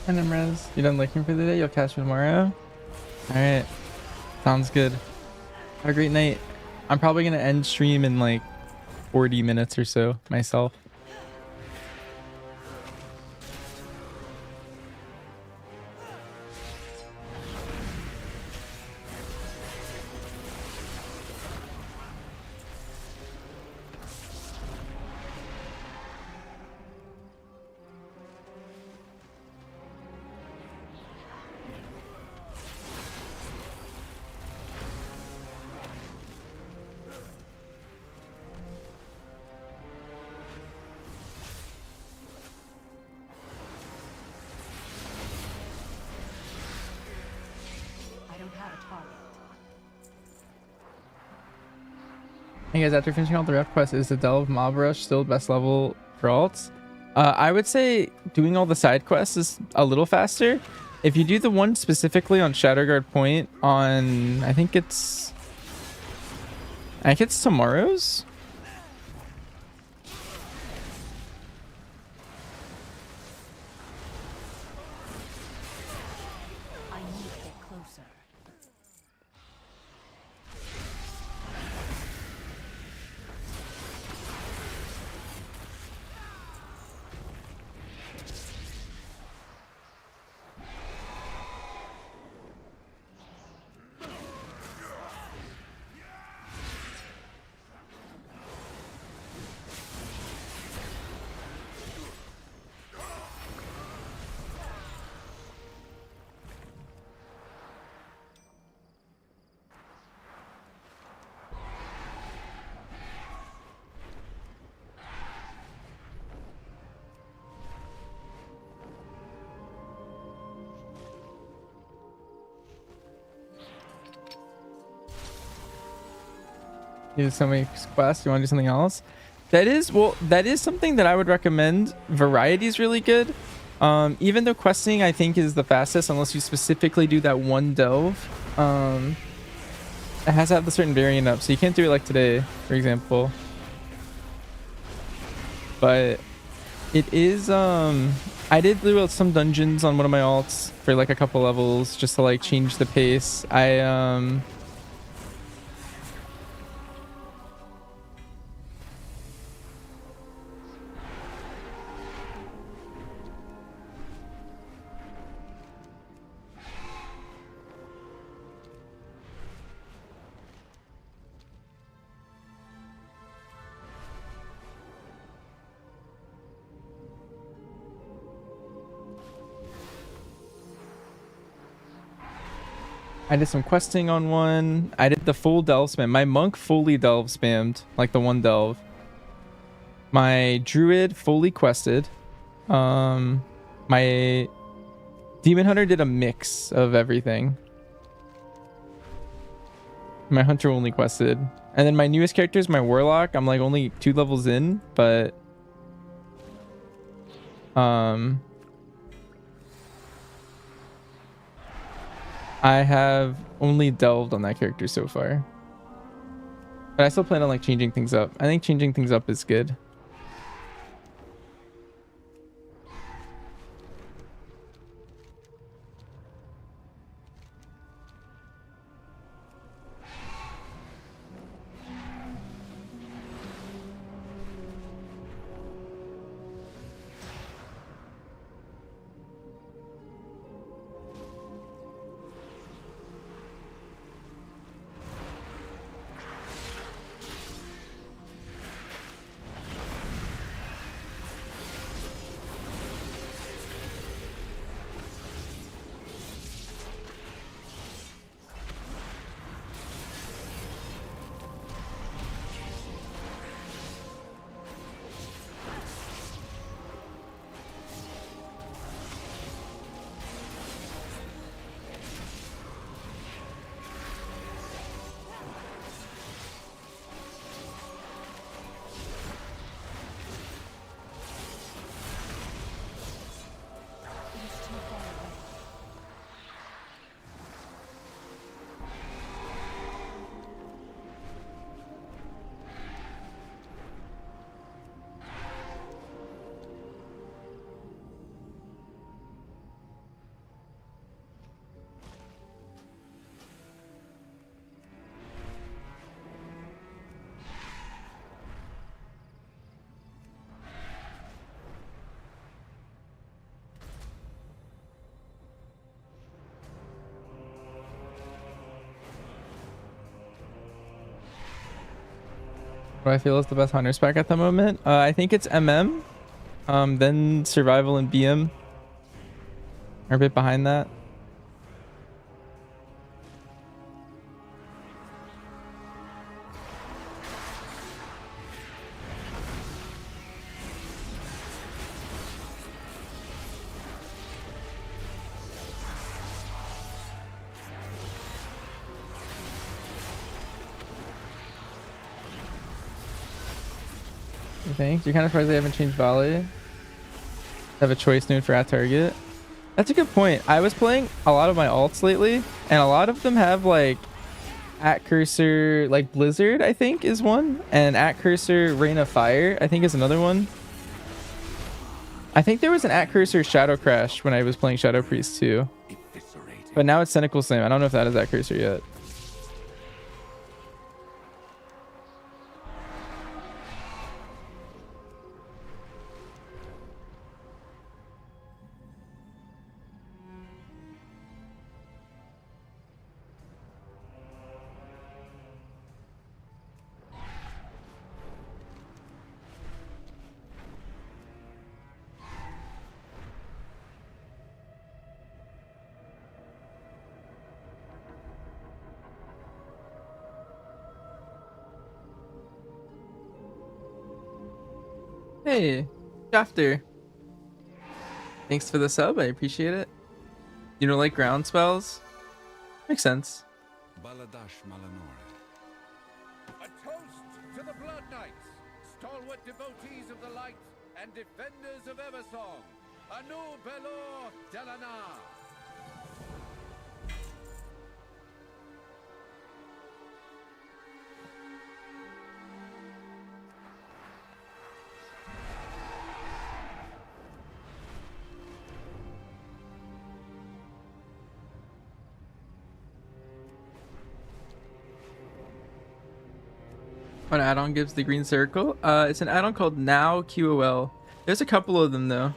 Speaker 1: And Res, you done looking for the day? You'll catch me tomorrow. All right, sounds good. Have a great night. I'm probably gonna end stream in like 40 minutes or so myself. Hey guys, after finishing all the ref quests, is the Delve Mob Rush still best level for alts? I would say doing all the side quests is a little faster. If you do the one specifically on Shadowguard Point on, I think it's tomorrow's.
Speaker 2: I need to get closer.
Speaker 1: You do so many quests. You want to do something else? That is something that I would recommend. Variety is really good. Even though questing I think is the fastest, unless you specifically do that one delve. It has to have the certain variant up, so you can't do it like today, for example. But it is I did do some dungeons on one of my alts for like a couple levels just to like change the pace. I did some questing on one. I did the full delve spam. My monk fully delve spammed, like the one delve. My druid fully quested. My demon hunter did a mix of everything. My hunter only quested. And then my newest character is my warlock. I'm like only 2 levels in, but I have only delved on that character so far. But I still plan on like changing things up. I think changing things up is good. What I feel is the best hunter spec at the moment. I think it's MM. Then survival and BM are a bit behind that. Thanks. You're kind of surprised they haven't changed volley. Have a choice noon for at target. That's a good point. I was playing a lot of my alts lately, and a lot of them have like at cursor, like Blizzard, I think is one, and at cursor Rain of Fire, I think is another one. I think there was an at cursor Shadow Crash when I was playing Shadow Priest too, but now it's Cynical Slam. I don't know if that is at cursor yet. Hey, Shafter. Thanks for the sub. I appreciate it. You don't like ground spells? Makes sense.
Speaker 9: Baladash Malanore.
Speaker 12: A toast to the Blood Knights, stalwart devotees of the light and defenders of Eversong. Anu Belor Delana.
Speaker 1: What add-on gives the green circle? It's an add-on called Now QOL. There's a couple of them though.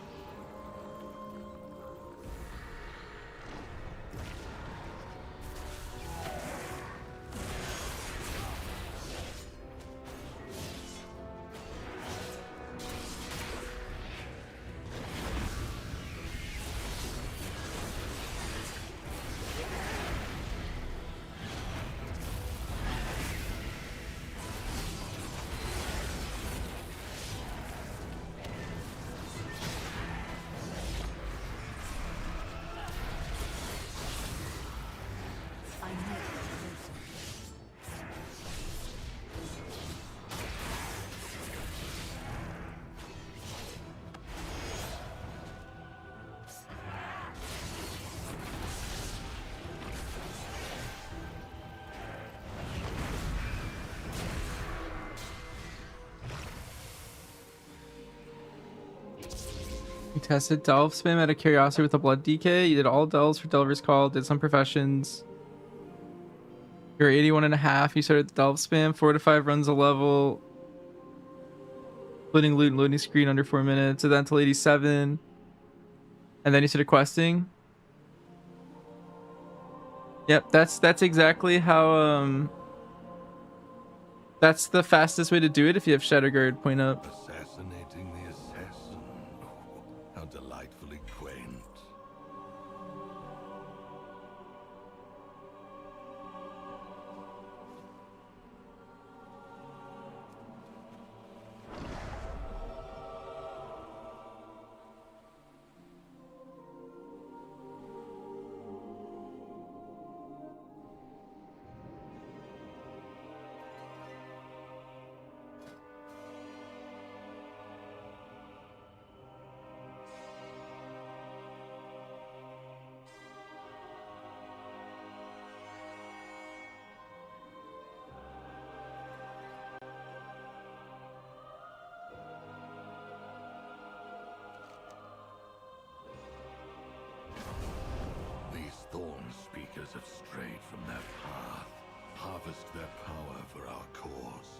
Speaker 1: You tested delve spam out of curiosity with a blood DK. You did all delves for Delver's Call, did some professions. You're 81.5. You started the delve spam, 4 to 5 runs a level, including loot and loading screen under 4 minutes. Did that until 87. And then you started questing. Yep, that's exactly how that's the fastest way to do it if you have Shadow Guard point up.
Speaker 3: Assassinating the assassin. How delightfully quaint. These thorn speakers have strayed from their path. Harvest their power for our cause.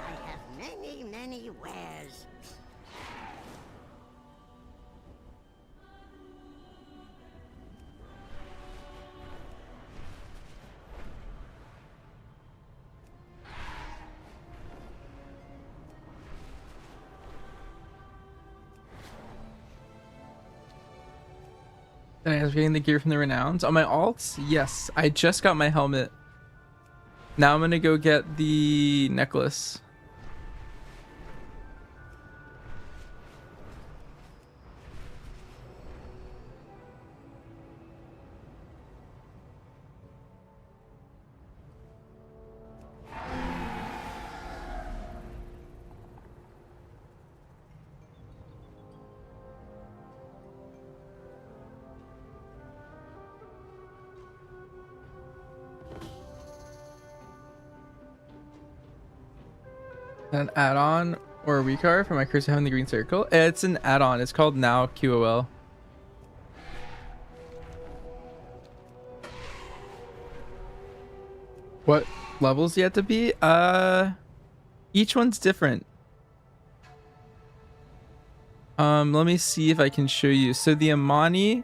Speaker 6: I have many wares.
Speaker 1: And I was getting the gear from the Renowns. On my alts, yes. I just got my helmet. Now I'm gonna go get the necklace. An add-on or a recard for my cursor having the green circle? It's an add-on. It's called Now QOL. What levels you have to be? Each one's different. Let me see if I can show you. So the Amani,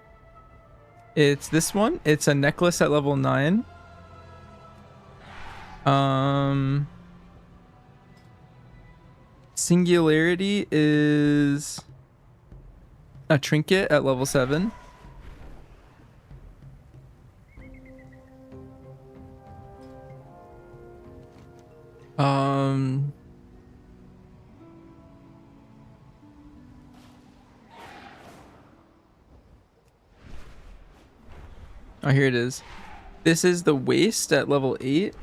Speaker 1: it's this one. It's a necklace at level 9. Singularity is a trinket at level 7. Oh, here it is. This is the waist at level 8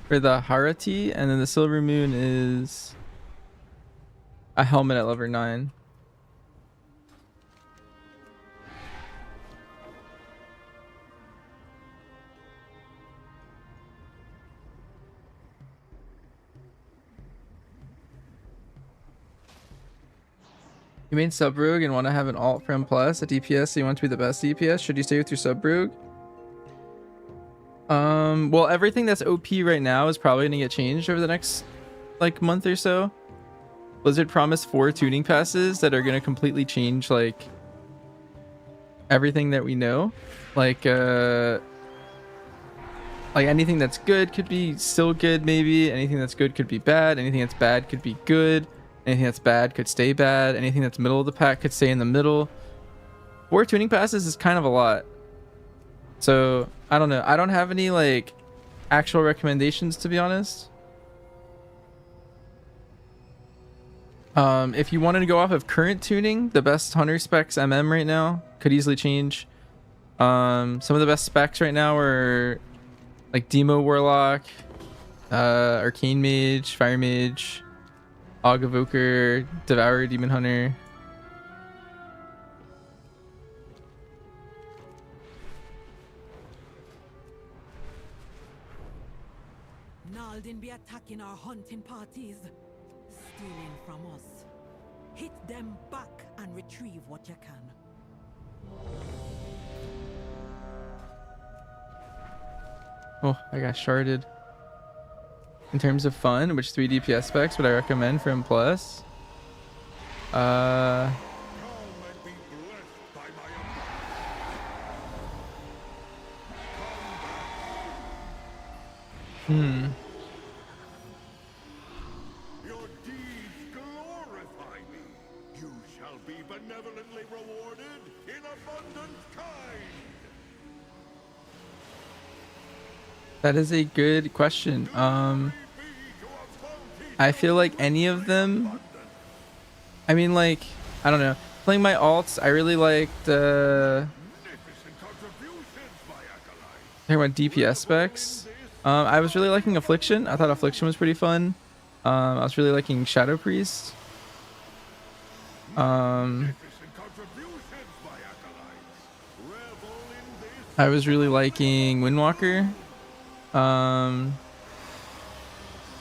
Speaker 1: for the Harati, and then the Silver Moon is a helmet at level 9. You made sub rogue and want to have an alt from plus a DPS, so you want to be the best DPS. Should you stay with your sub rogue? Well, everything that's OP right now is probably gonna get changed over the next like month or so. Blizzard promised 4 tuning passes that are gonna completely change like everything that we know. Like anything that's good could be still good, maybe. Anything that's good could be bad. Anything that's bad could be good. Anything that's bad could stay bad. Anything that's middle of the pack could stay in the middle. 4 tuning passes is kind of a lot. So, I don't know. I don't have any, like, actual recommendations, to be honest. If you wanted to go off of current tuning, the best hunter specs MM right now could easily change. Some of the best specs right now are, like, Demo Warlock, Arcane Mage, Fire Mage, Og Evoker, Devourer, Demon Hunter.
Speaker 5: Naldin be attacking our hunting parties, stealing from us. Hit them back and retrieve what you can.
Speaker 1: Oh, I got sharded. In terms of fun, which 3 DPS specs would I recommend for M+?
Speaker 10: Your deeds glorify me. You shall be benevolently rewarded in abundant kind.
Speaker 1: That is a good question. I feel like any of them. I mean, like, I don't know. Playing my alts, I really liked. Talking about DPS specs. I was really liking Affliction. I thought Affliction was pretty fun. I was really liking Shadow Priest. I was really liking Windwalker.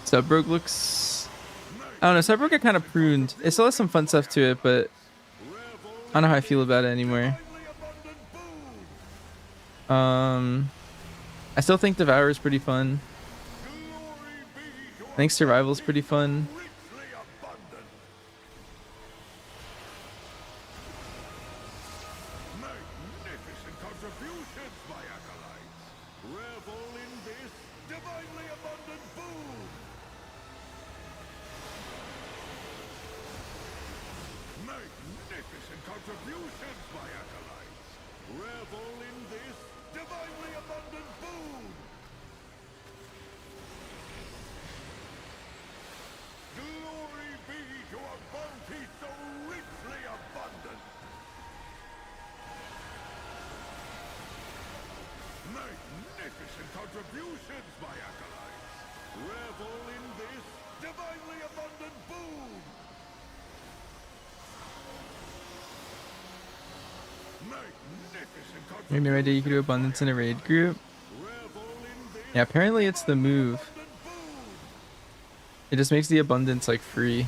Speaker 1: Subbrogue looks... I don't know, Subbrogue got kind of pruned. It still has some fun stuff to it, but I don't know how I feel about it anymore. I still think Devour is pretty fun. I think Survival is pretty fun. Maybe my idea you could do abundance in a raid group. Yeah, apparently it's the move. It just makes the abundance like free.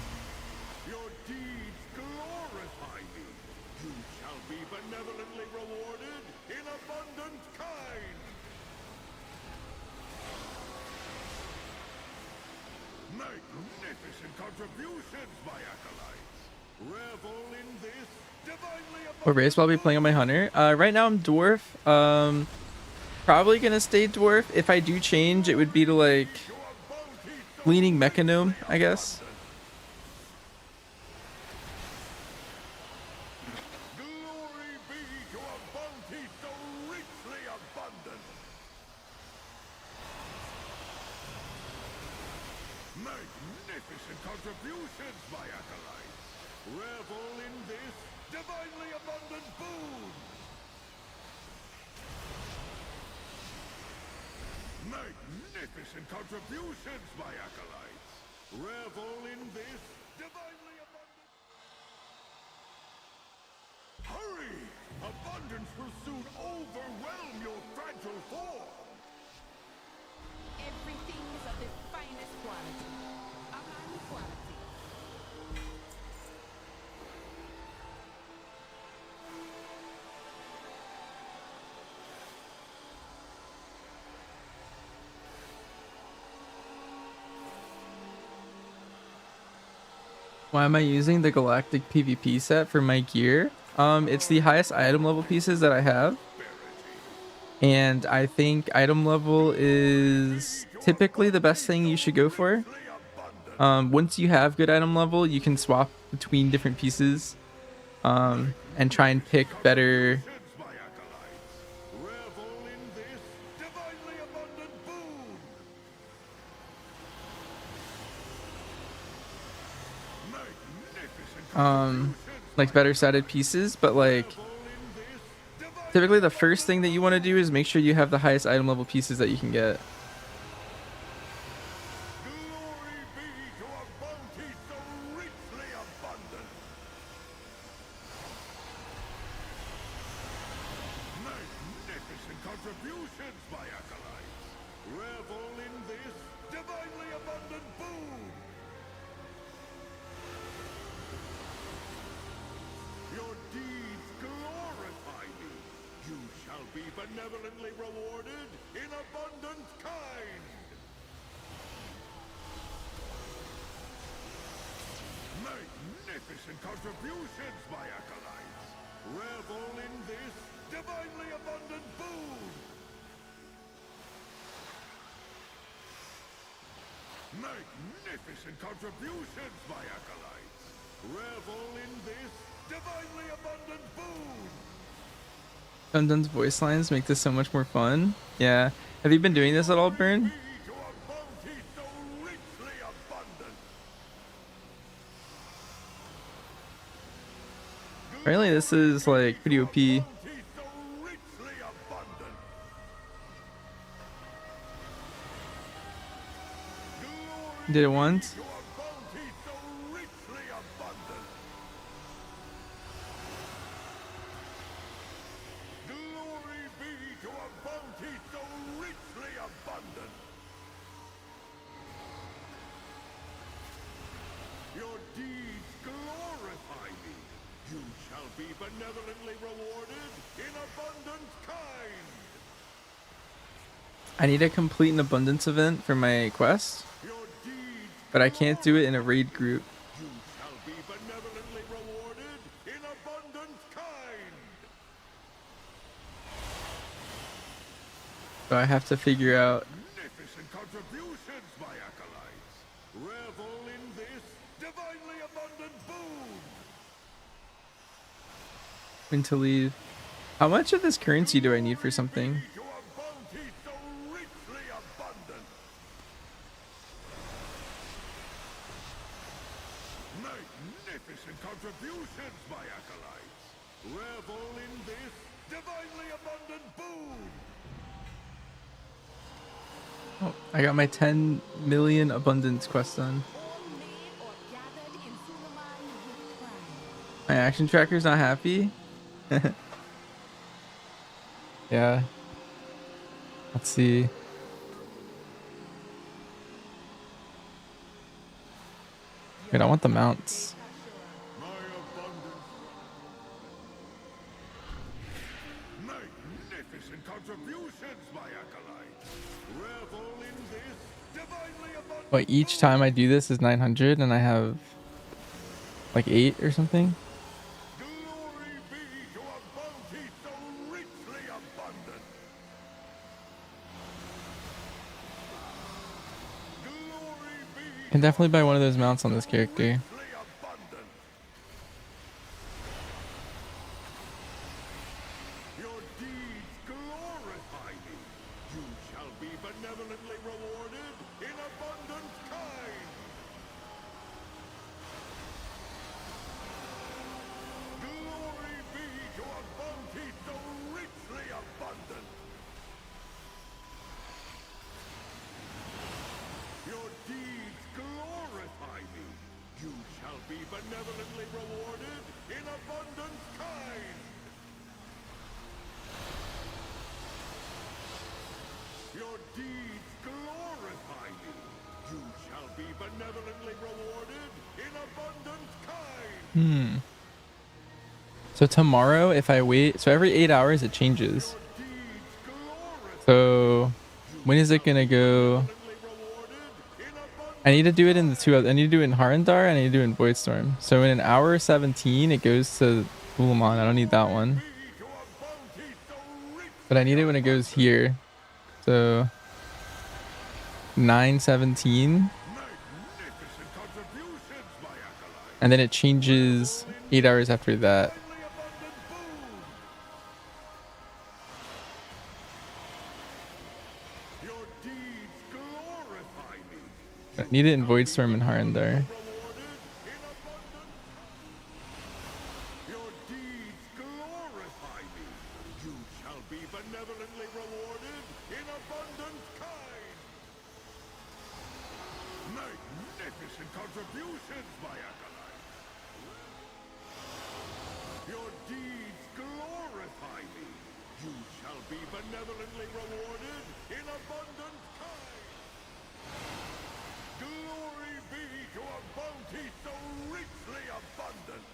Speaker 1: What race will I be playing on my hunter? Right now I'm dwarf. Probably gonna stay dwarf. If I do change, it would be to like leaning mechanome, I guess. Why am I using the Galactic PvP set for my gear? It's the highest item level pieces that I have. And I think item level is typically the best thing you should go for. Once you have good item level, you can swap between different pieces and try and pick better. Like better sided pieces, but like typically the first thing that you want to do is make sure you have the highest item level pieces that you can get.
Speaker 12: divinely abundant boon! Your deeds glorify me. You shall be benevolently rewarded in abundant kind. Magnificent contributions, my acolytes. Revel in this divinely abundant boon. Magnificent contributions, my acolytes. Revel in this divinely abundant boon.
Speaker 1: Dun voice lines make this so much more fun. Yeah. Have you been doing this at all, Burn? Apparently this is like pretty OP. Did it once?
Speaker 12: Your deeds glorify me. You shall be benevolently rewarded in abundant kind.
Speaker 1: I need to complete an abundance event for my quest, but I can't do it in a raid group.
Speaker 12: You shall be benevolently rewarded in abundant kind.
Speaker 1: So I have to figure out.
Speaker 12: Magnificent contributions, my acolytes. Revel in this divinely abundant boon.
Speaker 1: When to leave. How much of this currency do I need for something?
Speaker 12: Magnificent contributions, my acolytes. Revel in this divinely abundant boon.
Speaker 1: Oh, I got my 10 million abundance quest done. My action tracker's not happy. Yeah. Let's see. Wait, I want the mounts.
Speaker 12: Magnificent contributions, my acolytes. Revel in this divinely abundant.
Speaker 1: Wait, each time I do this is 900 and I have like 8 or something.
Speaker 12: Glory be to a bounty so richly abundant. Glory be
Speaker 1: I can definitely buy one of those mounts on this character.
Speaker 12: richly abundant. Your deeds glorify me. You shall be benevolently rewarded in abundant kind. Glory be to a bounty so richly abundant. Your deeds glorify me. You shall be benevolently rewarded in abundant kind. Your deeds glorify me. You shall be benevolently rewarded in abundant kind.
Speaker 1: So tomorrow, if I wait, so every 8 hours it changes. So when is it gonna go? I need to do it in the two. I need to do it in Harandar and I need to do it in Voidstorm. So in an hour 17, it goes to Ulamon. I don't need that one. But I need it when it goes here. So 9:17. And then it changes 8 hours after that. I need it in Voidstorm and Harandar.
Speaker 12: Your deeds glorify me. You shall be benevolently rewarded in abundant kind. Magnificent contributions, my acolytes. Your deeds glorify me. You shall be benevolently rewarded in abundant kind. Glory be to a bounty so richly abundant.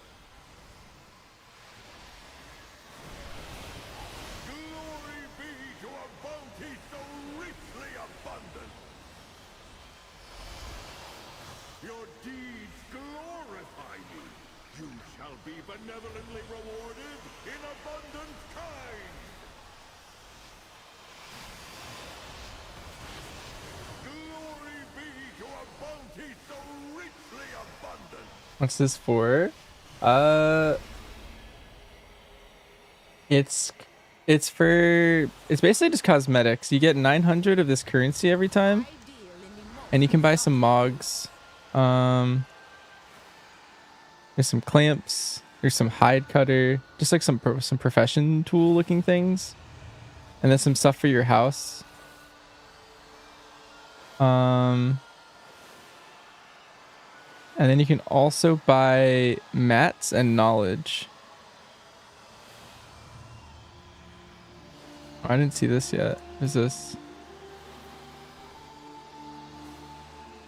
Speaker 12: Glory be to a bounty so richly abundant. Your deeds glorify me. You shall be benevolently rewarded in abundant kind. Glory be to a bounty so richly abundant.
Speaker 1: What's this for? It's for, it's basically just cosmetics. You get 900 of this currency every time, and you can buy some mogs. There's some clamps. There's some hide cutter, just like some profession tool looking things, and then some stuff for your house. And then you can also buy mats and knowledge. I didn't see this yet. What is this?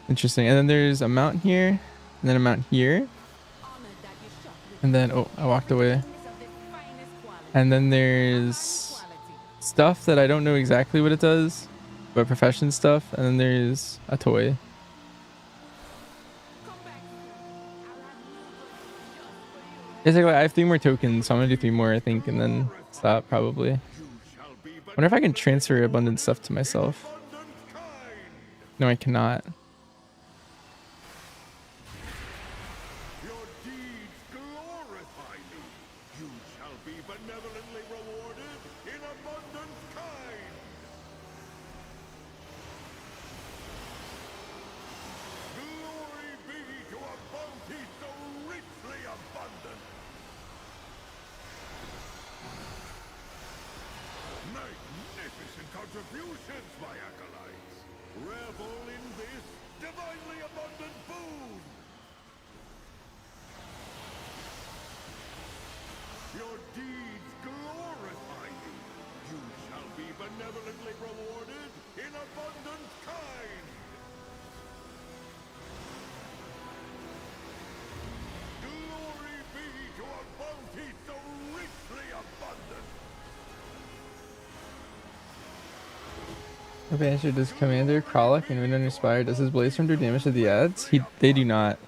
Speaker 1: Interesting. And then there's a mount here, and then a mount here. And then, oh, I walked away. And then there's stuff that I don't know exactly what it does, but profession stuff. And then there's a toy. Basically, I have 3 more tokens, so I'm gonna do 3 more, I think, and then stop probably. Wonder if I can transfer abundant stuff to myself. No, I cannot.
Speaker 12: Your deeds glorify me. You shall be benevolently rewarded in abundant kind. Glory be to a bounty so richly abundant. Magnificent contributions, my acolytes. Revel in this divinely abundant boon. Your deeds glorify me. You shall be benevolently rewarded in abundant kind. Glory be to a bounty so richly abundant.
Speaker 1: If answer, does Commander Kralik and Wind Inspired, does his Blaze Storm do damage to the ads? They do not.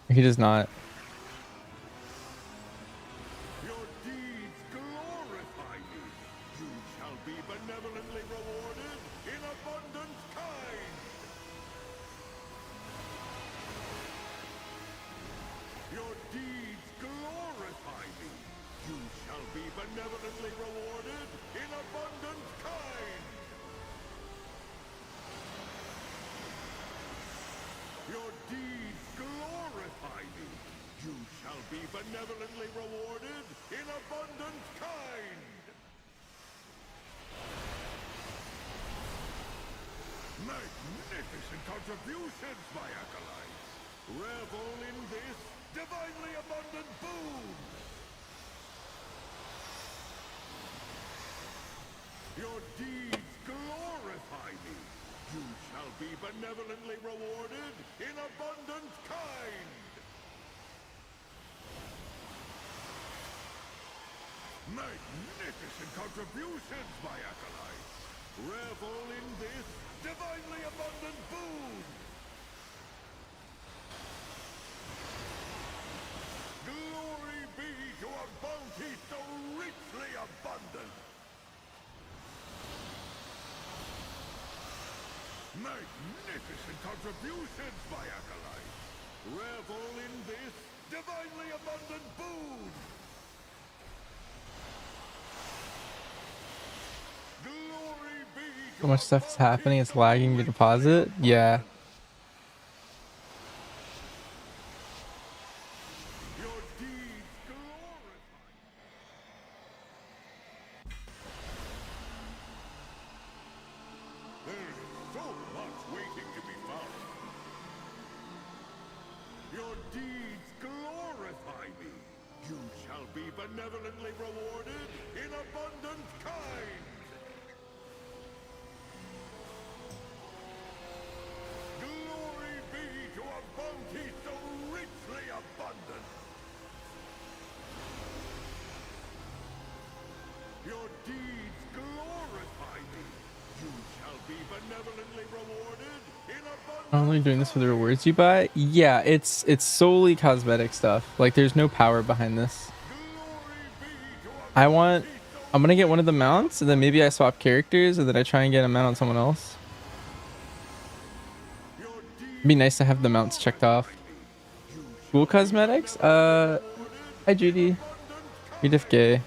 Speaker 1: He does not.
Speaker 12: Your deeds glorify me. You shall be benevolently rewarded in abundant kind. Your deeds glorify me. You shall be benevolently rewarded in abundant kind. Your deeds glorify me. You shall be benevolently rewarded in abundant kind. Magnificent contributions, my acolytes. Revel in this divinely abundant boon. Your deeds glorify me. You shall be benevolently rewarded in abundant kind. Magnificent contributions, my acolytes. Revel in this divinely abundant boon. Glory be to a bounty so richly abundant. Magnificent contributions, my acolytes. Revel in this divinely abundant boon. Glory be to
Speaker 1: So much stuff is happening, it's lagging the deposit. Yeah.
Speaker 12: your deeds glorify. There is so much waiting to be found. Your deeds glorify me. You shall be benevolently rewarded in abundant kind.
Speaker 10: a bounty so richly abundant. Your deeds glorify me. You shall be benevolently rewarded in abundance.
Speaker 1: I'm only doing this for the rewards you buy. Yeah, it's solely cosmetic stuff. Like there's no power behind this. I'm gonna get one of the mounts and then maybe I swap characters and then I try and get a mount on someone else. It'd be nice to have the mounts checked off. Cool cosmetics? Hi Judy. Redif Gay.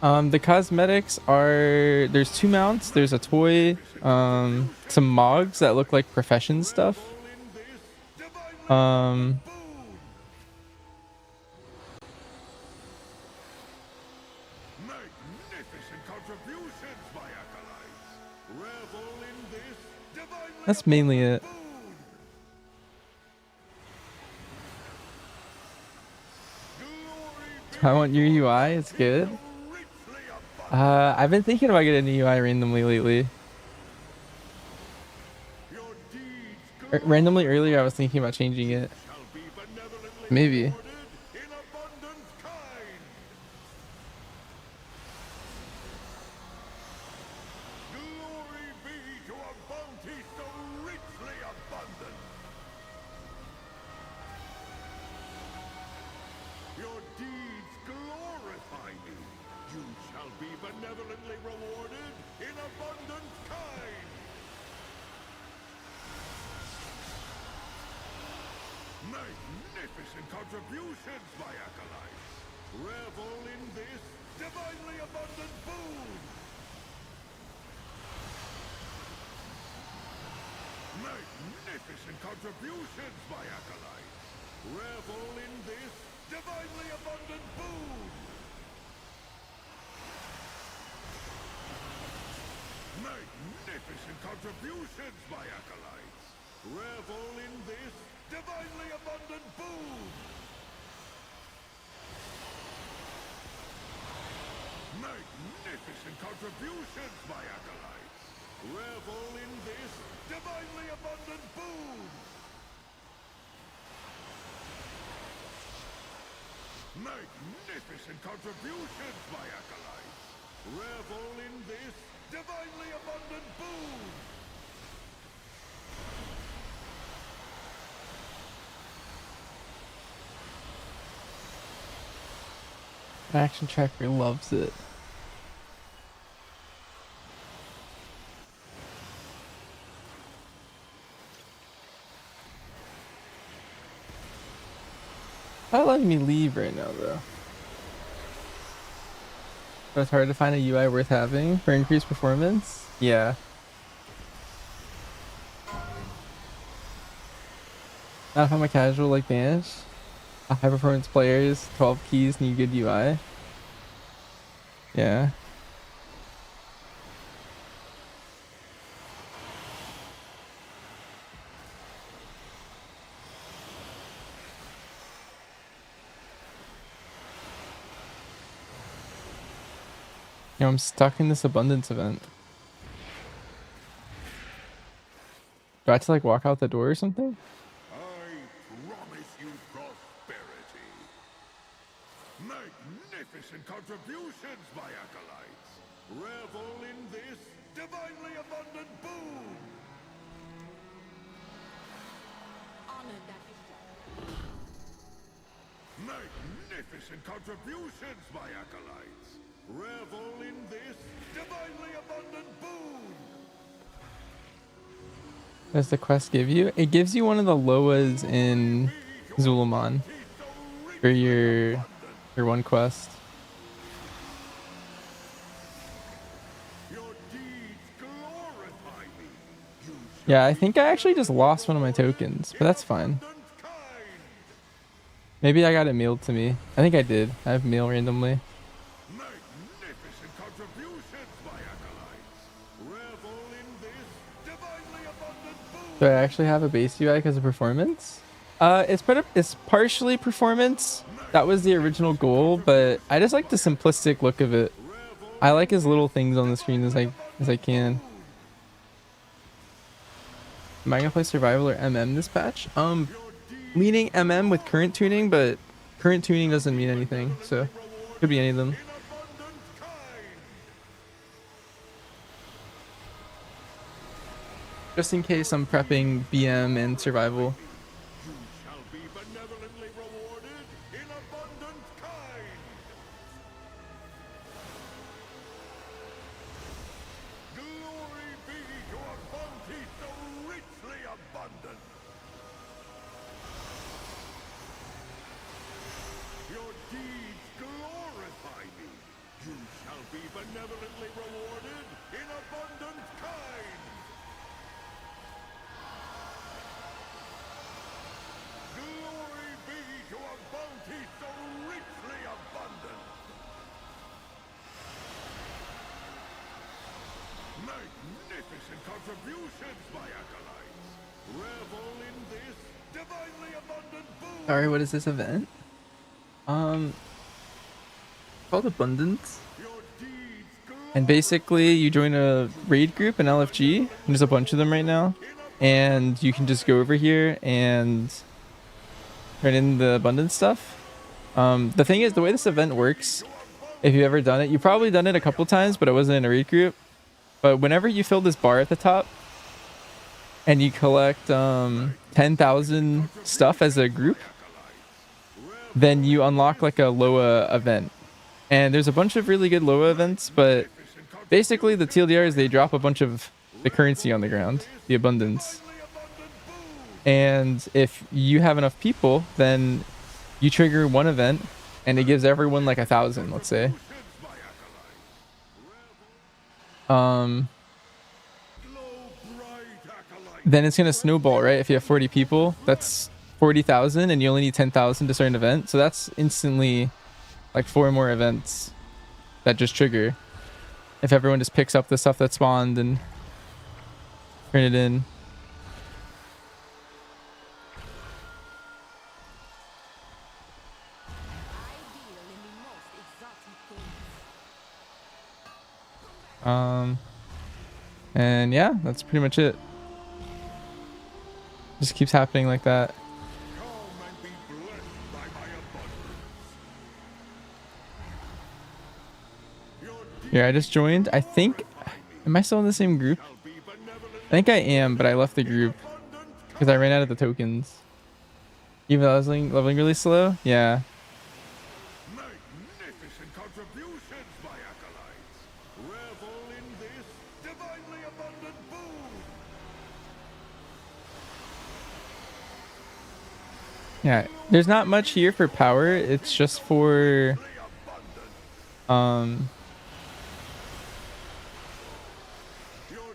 Speaker 1: The cosmetics are, there's 2 mounts, there's a toy, some mogs that look like profession stuff. That's mainly it. I want your UI, it's good. I've been thinking about getting a UI randomly lately. Randomly earlier I was thinking about changing it. Maybe.
Speaker 10: Magnificent contributions, my acolytes! Revel in this divinely abundant boon! Magnificent contributions, my acolytes! Revel in this divinely abundant boon! Magnificent contributions, my acolytes! Revel in this divinely abundant boon! Magnificent contributions, my acolytes! Revel in this divinely abundant boon! Magnificent contributions, my acolytes! Revel in this divinely abundant boon!
Speaker 1: Action Tracker loves it. Not letting me leave right now though. But it's hard to find a UI worth having for increased performance. Yeah. Not if I'm a casual like Vanish. High performance players, 12 keys need good UI. Yeah. You know, I'm stuck in this abundance event. Do I have to like walk out the door or something?
Speaker 10: Magnificent contributions, my acolytes! Revel in this divinely abundant boon! Magnificent contributions, my acolytes! Revel in this divinely abundant boon!
Speaker 1: What does the quest give you? It gives you one of the Loas in Zulaman for your one quest. Yeah, I think I actually just lost one of my tokens, but that's fine. Maybe I got it mailed to me. I think I did. I have mail randomly. Do I actually have a base UI because of performance? It's partially performance. That was the original goal, but I just like the simplistic look of it. I like as little things on the screen as I can. Am I gonna play survival or MM this patch? Leaning MM with current tuning, but current tuning doesn't mean anything, so could be any of them. Just in case I'm prepping BM and survival.
Speaker 10: You shall be benevolently rewarded in abundant kind. Glory be to a bounty so richly abundant. Your deeds glorify me. You shall be benevolently rewarded in abundant kind. Glory be to a bounty so richly abundant. Magnificent contributions, my acolytes. Revel in this divinely abundant boon.
Speaker 1: Sorry, what is this event? Called Abundance. And basically you join a raid group in LFG, and there's a bunch of them right now. And you can just go over here and turn in the abundance stuff. The thing is, the way this event works, if you've ever done it, you've probably done it a couple times, but it wasn't in a raid group. But whenever you fill this bar at the top and you collect 10,000 stuff as a group, then you unlock like a Loa event. And there's a bunch of really good Loa events, but basically the TLDR is they drop a bunch of the currency on the ground, the abundance. And if you have enough people, then you trigger one event and it gives everyone like 1,000, let's say. Then it's gonna snowball, right? If you have 40 people, that's 40,000 and you only need 10,000 to start an event. So that's instantly like 4 more events that just trigger. If everyone just picks up the stuff that spawned and turn it in. And yeah, that's pretty much it. Just keeps happening like that. Yeah, I just joined. I think, am I still in the same group? I think I am, but I left the group because I ran out of the tokens. Even though I was leveling really slow? Yeah.
Speaker 10: Magnificent contributions, my acolytes. Revel in this divinely abundant boon.
Speaker 1: Yeah, there's not much here for power. It's just for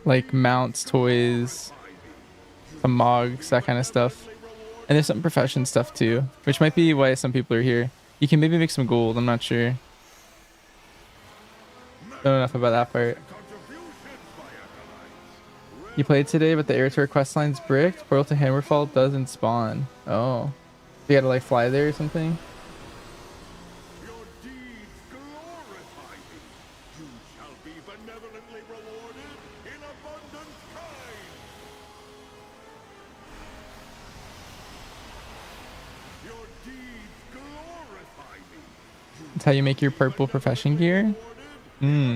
Speaker 1: like mounts, toys, some mogs, that kind of stuff. And there's some profession stuff too, which might be why some people are here. You can maybe make some gold, I'm not sure. Don't know enough about that part. You played today, but the air tour quest line's bricked. Portal to Hammerfall doesn't spawn. Oh. You gotta like fly there or something?
Speaker 10: Your deeds glorify me. You shall be benevolently rewarded in abundant kind. Your deeds glorify me.
Speaker 1: That's how you make your purple profession gear?
Speaker 10: Magnificent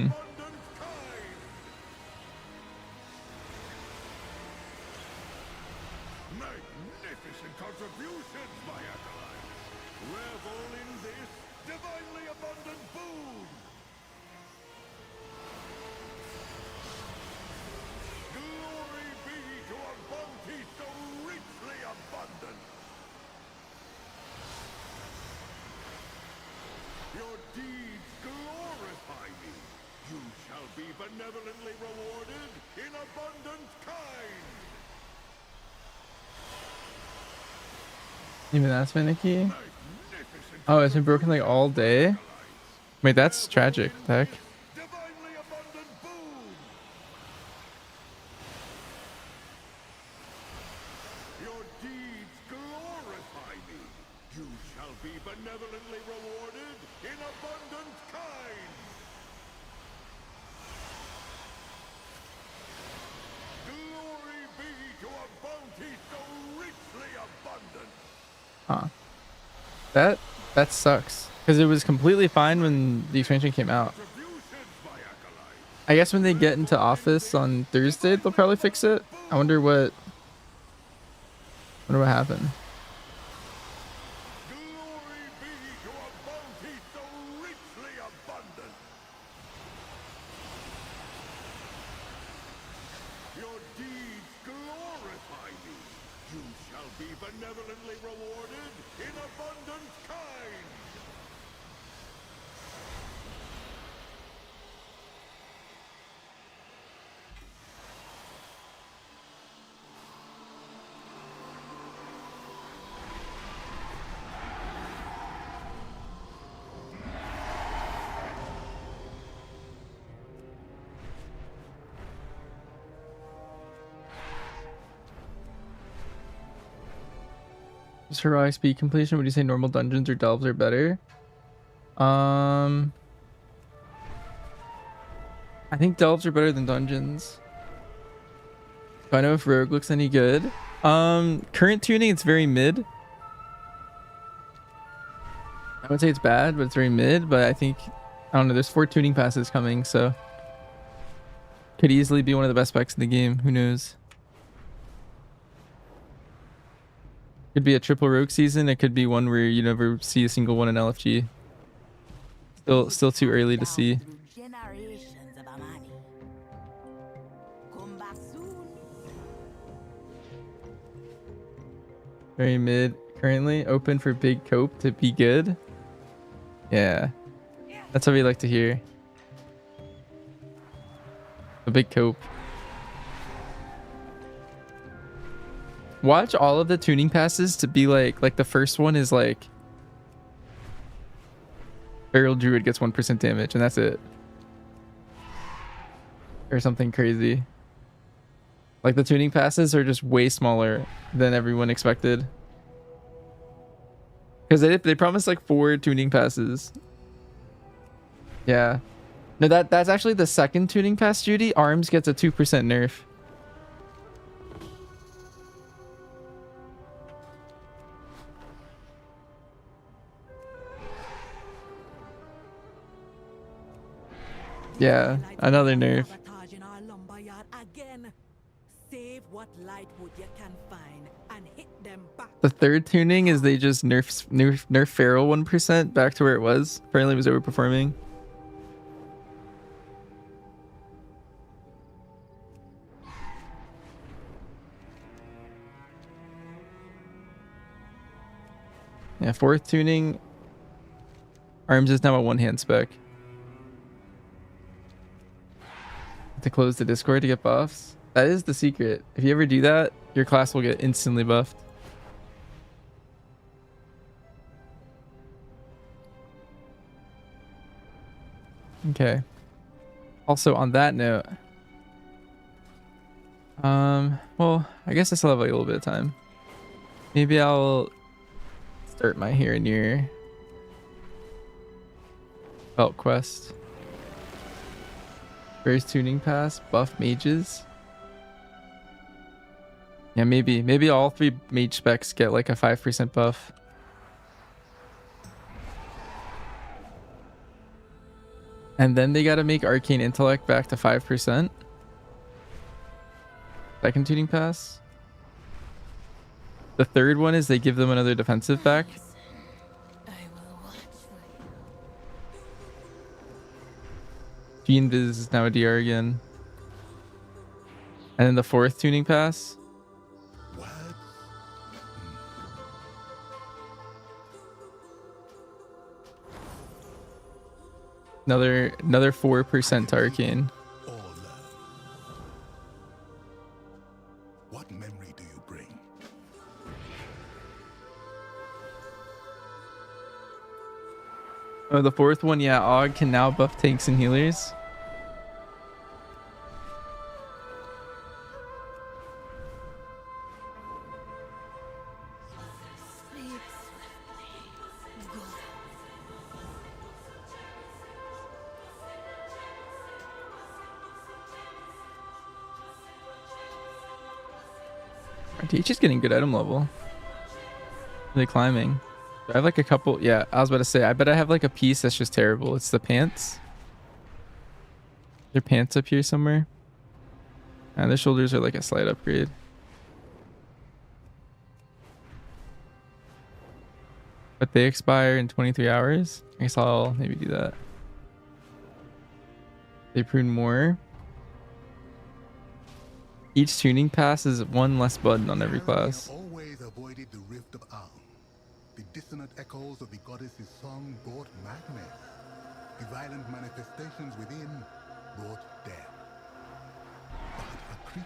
Speaker 10: contributions, my acolytes. Revel in this divinely abundant boon. Glory be to a bounty so richly abundant. Your deeds glorify me. You shall be benevolently rewarded in abundant kind.
Speaker 1: Even that's finicky? Oh, it's been broken like all day? Wait, that's tragic. What the heck?
Speaker 10: Divinely abundant boon. Your deeds glorify me. You shall be benevolently rewarded in abundant kind. Glory be to a
Speaker 1: Huh. That sucks. Because it was completely fine when the expansion came out. I guess when they get into office on Thursday, they'll probably fix it. I wonder what happened.
Speaker 10: Glory be to a bounty so richly abundant. Your deeds glorify me. You shall be benevolently rewarded in abundant kind.
Speaker 1: Just for XP completion, would you say normal dungeons or delves are better? I think delves are better than dungeons. Do I know if rogue looks any good? Current tuning, it's very mid. I would say it's bad, but it's very mid. But I think, I don't know, there's 4 tuning passes coming, so could easily be one of the best specs in the game. Who knows? Could be a triple rogue season. It could be one where you never see a single one in LFG. Still too early to see. Very mid currently. Open for big cope to be good. Yeah, that's what we like to hear. A big cope. Watch all of the tuning passes to be like the first one is like Feral Druid gets 1% damage and that's it. Or something crazy. Like the tuning passes are just way smaller than everyone expected. Because they promised like 4 tuning passes. Yeah. No, that's actually the second tuning pass, Judy. Arms gets a 2% nerf. Yeah, another nerf. The third tuning is they just nerf Feral 1% back to where it was. Apparently it was overperforming. Yeah, 4th tuning. Arms is now a 1-hand spec. To close the Discord to get buffs. That is the secret. If you ever do that, your class will get instantly buffed. Okay. Also on that note, well, I guess I still have like a little bit of time. Maybe I'll start my here and near belt quest. Various tuning pass, buff mages. Yeah, maybe all 3 mage specs get like a 5% buff. And then they gotta make arcane intellect back to 5%. Second tuning pass. The third one is they give them another defensive back. Gene Viz is now a DR again. And then the 4th tuning pass. Another 4% to arcane.
Speaker 3: What memory do you bring?
Speaker 1: Oh, the 4th one, yeah, Og can now buff tanks and healers. Teach is getting good item level. Really climbing. I have like a couple. Yeah, I was about to say. I bet I have like a piece that's just terrible. It's the pants. Their pants up here somewhere. And the shoulders are like a slight upgrade. But they expire in 23 hours. I guess I'll maybe do that. They prune more. Each tuning pass is one less button on every class.
Speaker 3: Always avoided the rift of Aum. The dissonant echoes of the goddess's song brought madness. The violent manifestations within brought death.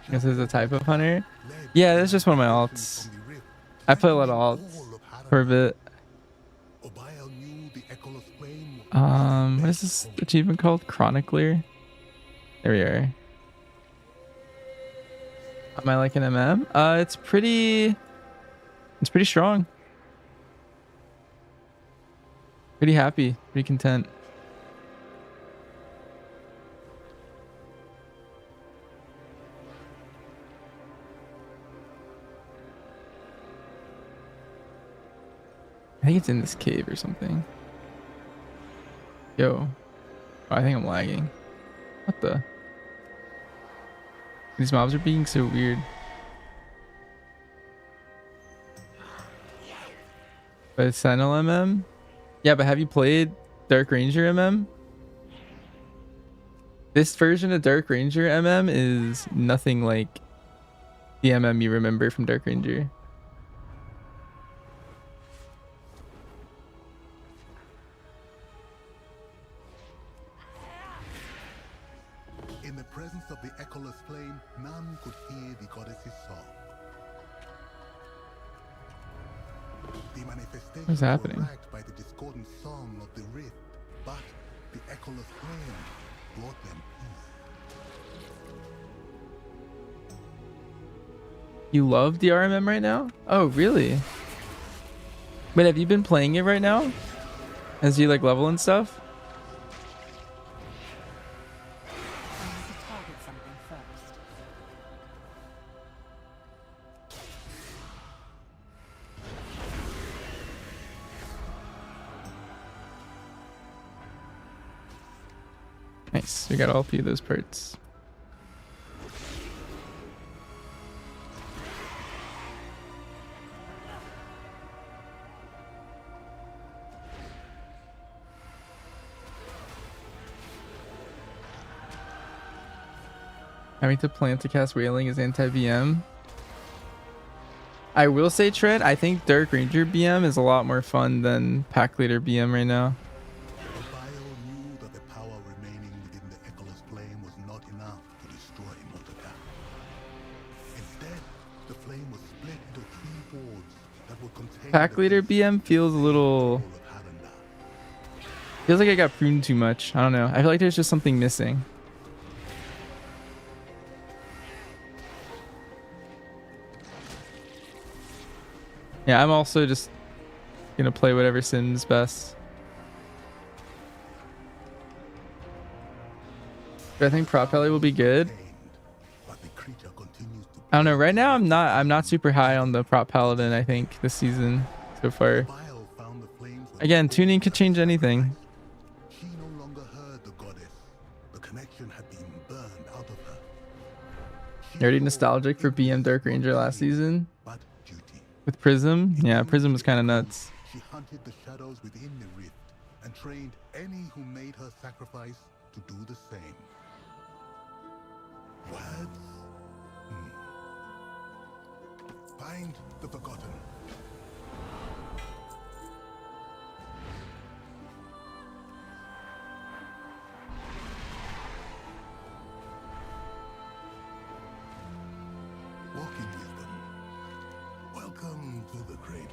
Speaker 1: This is a type of hunter. Yeah, that's just one of my alts. I play a lot of alts for a bit. What is this achievement called? Chronicler. There we are. Am I like an MM? It's pretty strong. Pretty happy, pretty content. I think it's in this cave or something. Yo. Oh, I think I'm lagging. What the? These mobs are being so weird. But it's Sentinel MM? Yeah, but have you played Dark Ranger MM? This version of Dark Ranger MM is nothing like the MM you remember from Dark Ranger.
Speaker 3: In the presence of the echoless flame, none could hear the goddess's song. The manifestations
Speaker 1: What's happening?
Speaker 3: were racked by the discordant song of the rift, but the echoless flame brought them peace.
Speaker 1: You love the RMM right now? Oh, really? Wait, have you been playing it right now? As you like level and stuff? Nice, we got all three of those parts. Having to plan to cast Wailing is anti-BM. I will say, Trent, I think Dark Ranger BM is a lot more fun than Pack Leader BM right now. Pack Leader BM feels a little... Feels like I got pruned too much. I don't know. I feel like there's just something missing. Yeah, I'm also just gonna play whatever sims best. But I think Prop Heli will be good. I don't know. Right now, I'm not super high on the Prop Paladin. I think this season so far. Again, tuning could change anything.
Speaker 3: She no longer heard the goddess. The connection had been burned out of her.
Speaker 1: You're already nostalgic for BM Dark Ranger last season? With Prism? Yeah, Prism was kind of nuts.
Speaker 3: She hunted the shadows within the rift and trained any who made her sacrifice to do the same. Words? Find the forgotten. Walking wisdom. Welcome to the cradle.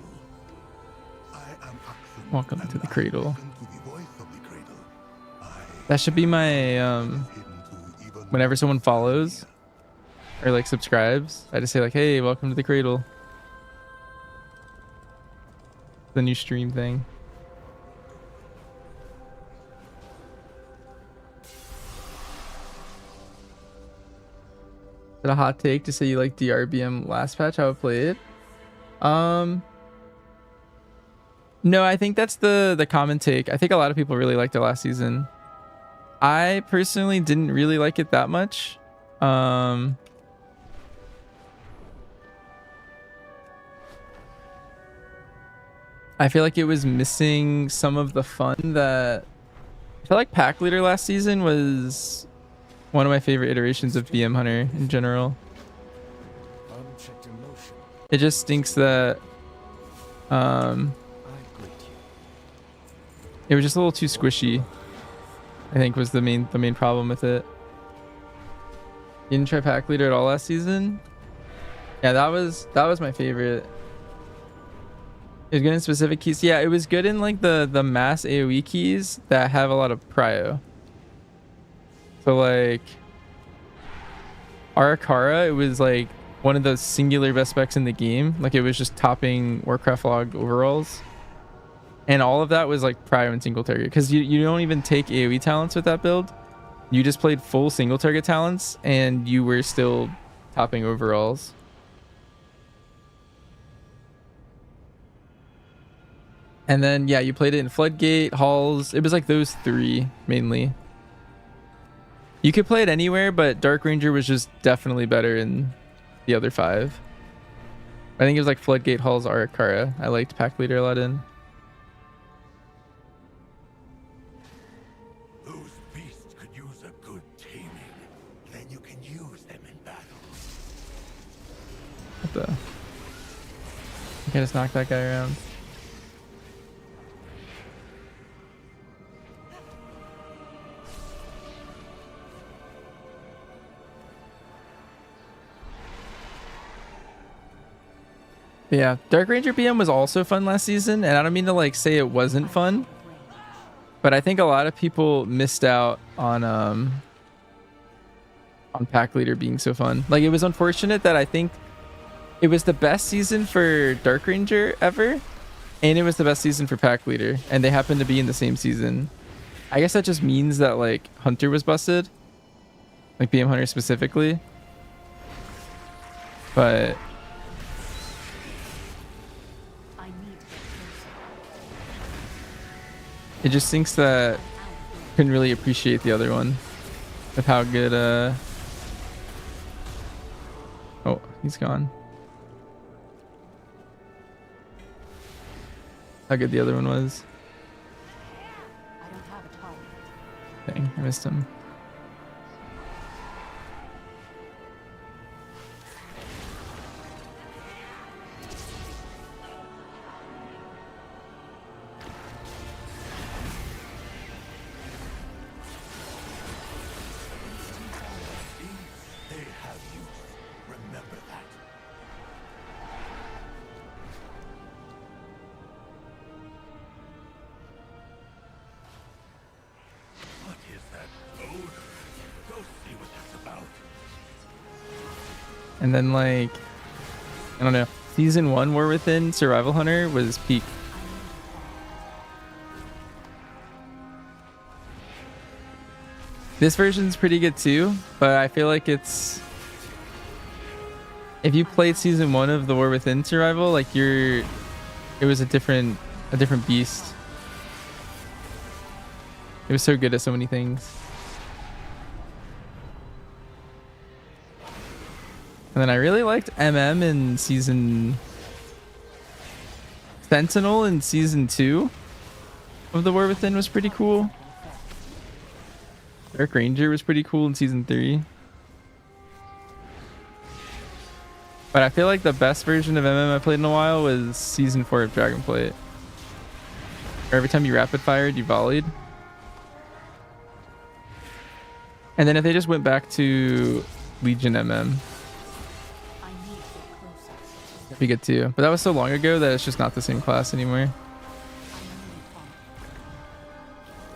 Speaker 3: I am Oxen.
Speaker 1: Welcome to the cradle.
Speaker 3: To the voice of the cradle.
Speaker 1: That should be my whenever someone follows or like subscribes, I just say like, hey, welcome to the cradle. The new stream thing. Is it a hot take to say you like DRBM last patch? How I play it? No, I think that's the common take. I think a lot of people really liked it last season. I personally didn't really like it that much. I feel like it was missing some of the fun that I feel like Pack Leader last season was one of my favorite iterations of BM Hunter in general.
Speaker 8: Unchecked emotion.
Speaker 1: It just stinks that
Speaker 8: I greet you.
Speaker 1: it was just a little too squishy. I think was the main problem with it. You didn't try Pack Leader at all last season? Yeah, that was my favorite. It was good in specific keys. Yeah, it was good in like the mass AoE keys that have a lot of prio. So like Arakara, it was like one of the singular best specs in the game. Like it was just topping Warcraft log overalls. And all of that was like prio and single target. Because you don't even take AoE talents with that build. You just played full single target talents and you were still topping overalls. And then, yeah, you played it in Floodgate, Halls. It was like those three mainly. You could play it anywhere, but Dark Ranger was just definitely better in the other five. I think it was like Floodgate, Halls, Arakara. I liked Pack Leader a lot in.
Speaker 10: Those beasts could use a good taming. Then you can use them in battle.
Speaker 1: What the? You can just knock that guy around. Yeah, Dark Ranger BM was also fun last season, and I don't mean to like say it wasn't fun, but I think a lot of people missed out on Pack Leader being so fun. Like it was unfortunate that I think it was the best season for Dark Ranger ever, and it was the best season for Pack Leader, and they happened to be in the same season. I guess that just means that like Hunter was busted, like BM Hunter specifically, but. It just thinks that couldn't really appreciate the other one with how good oh, he's gone. How good the other one was. Dang, I missed him. And then like, I don't know, season 1 War Within Survival Hunter was peak. This version's pretty good too, but I feel like it's, if you played season 1 of the War Within Survival, like it was a different beast. It was so good at so many things. And then I really liked MM in season... Sentinel in season 2 of the War Within was pretty cool. Dark Ranger was pretty cool in season 3. But I feel like the best version of MM I played in a while was season 4 of Dragonplate. Where every time you rapid fired, you volleyed. And then if they just went back to Legion MM, that'd be good too. But that was so long ago that it's just not the same class anymore.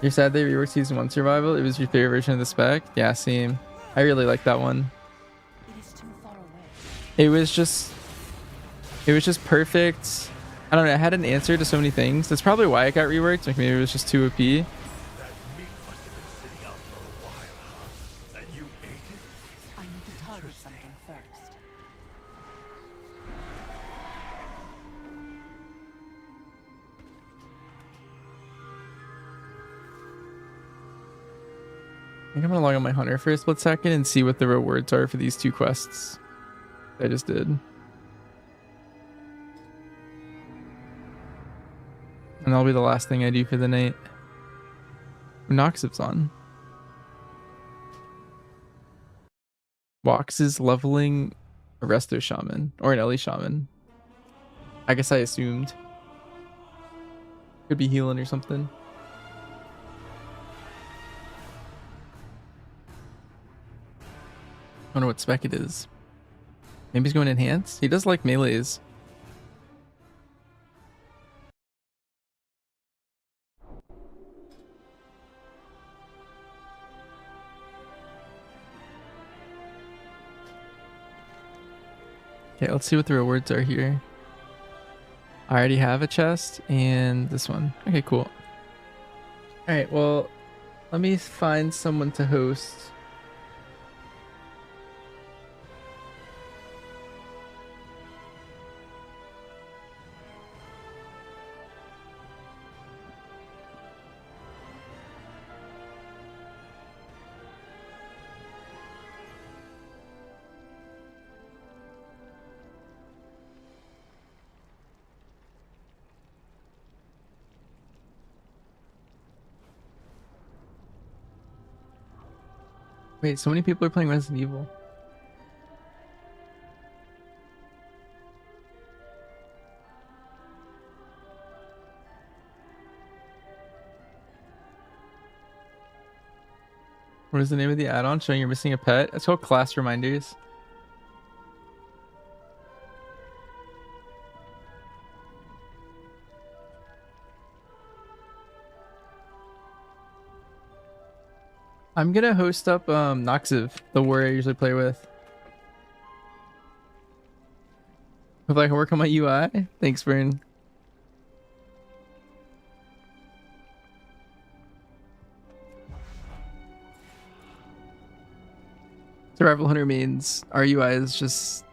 Speaker 1: You're sad they reworked season 1 survival? It was your favorite version of the spec? Yeah, same. I really like that one. It was just perfect. I don't know, it had an answer to so many things. That's probably why it got reworked. Like maybe it was just too OP. think I'm gonna log on my hunter for a split second and see what the rewards are for these 2 quests I just did. And that'll be the last thing I do for the night. Noxiv's on. Wax is leveling a Resto Shaman or an Ellie Shaman. I guess I assumed. Could be healing or something. I wonder what spec it is. Maybe he's going enhanced? He does like melees. Okay, let's see what the rewards are here. I already have a chest and this one. Okay, cool. Alright, well, let me find someone to host. Wait, so many people are playing Resident Evil. What is the name of the add-on showing you're missing a pet? It's called Class Reminders. I'm gonna host up Noxiv, the warrior I usually play with. Hope I can work on my UI. Thanks, Vern. Survival Hunter means our UI is just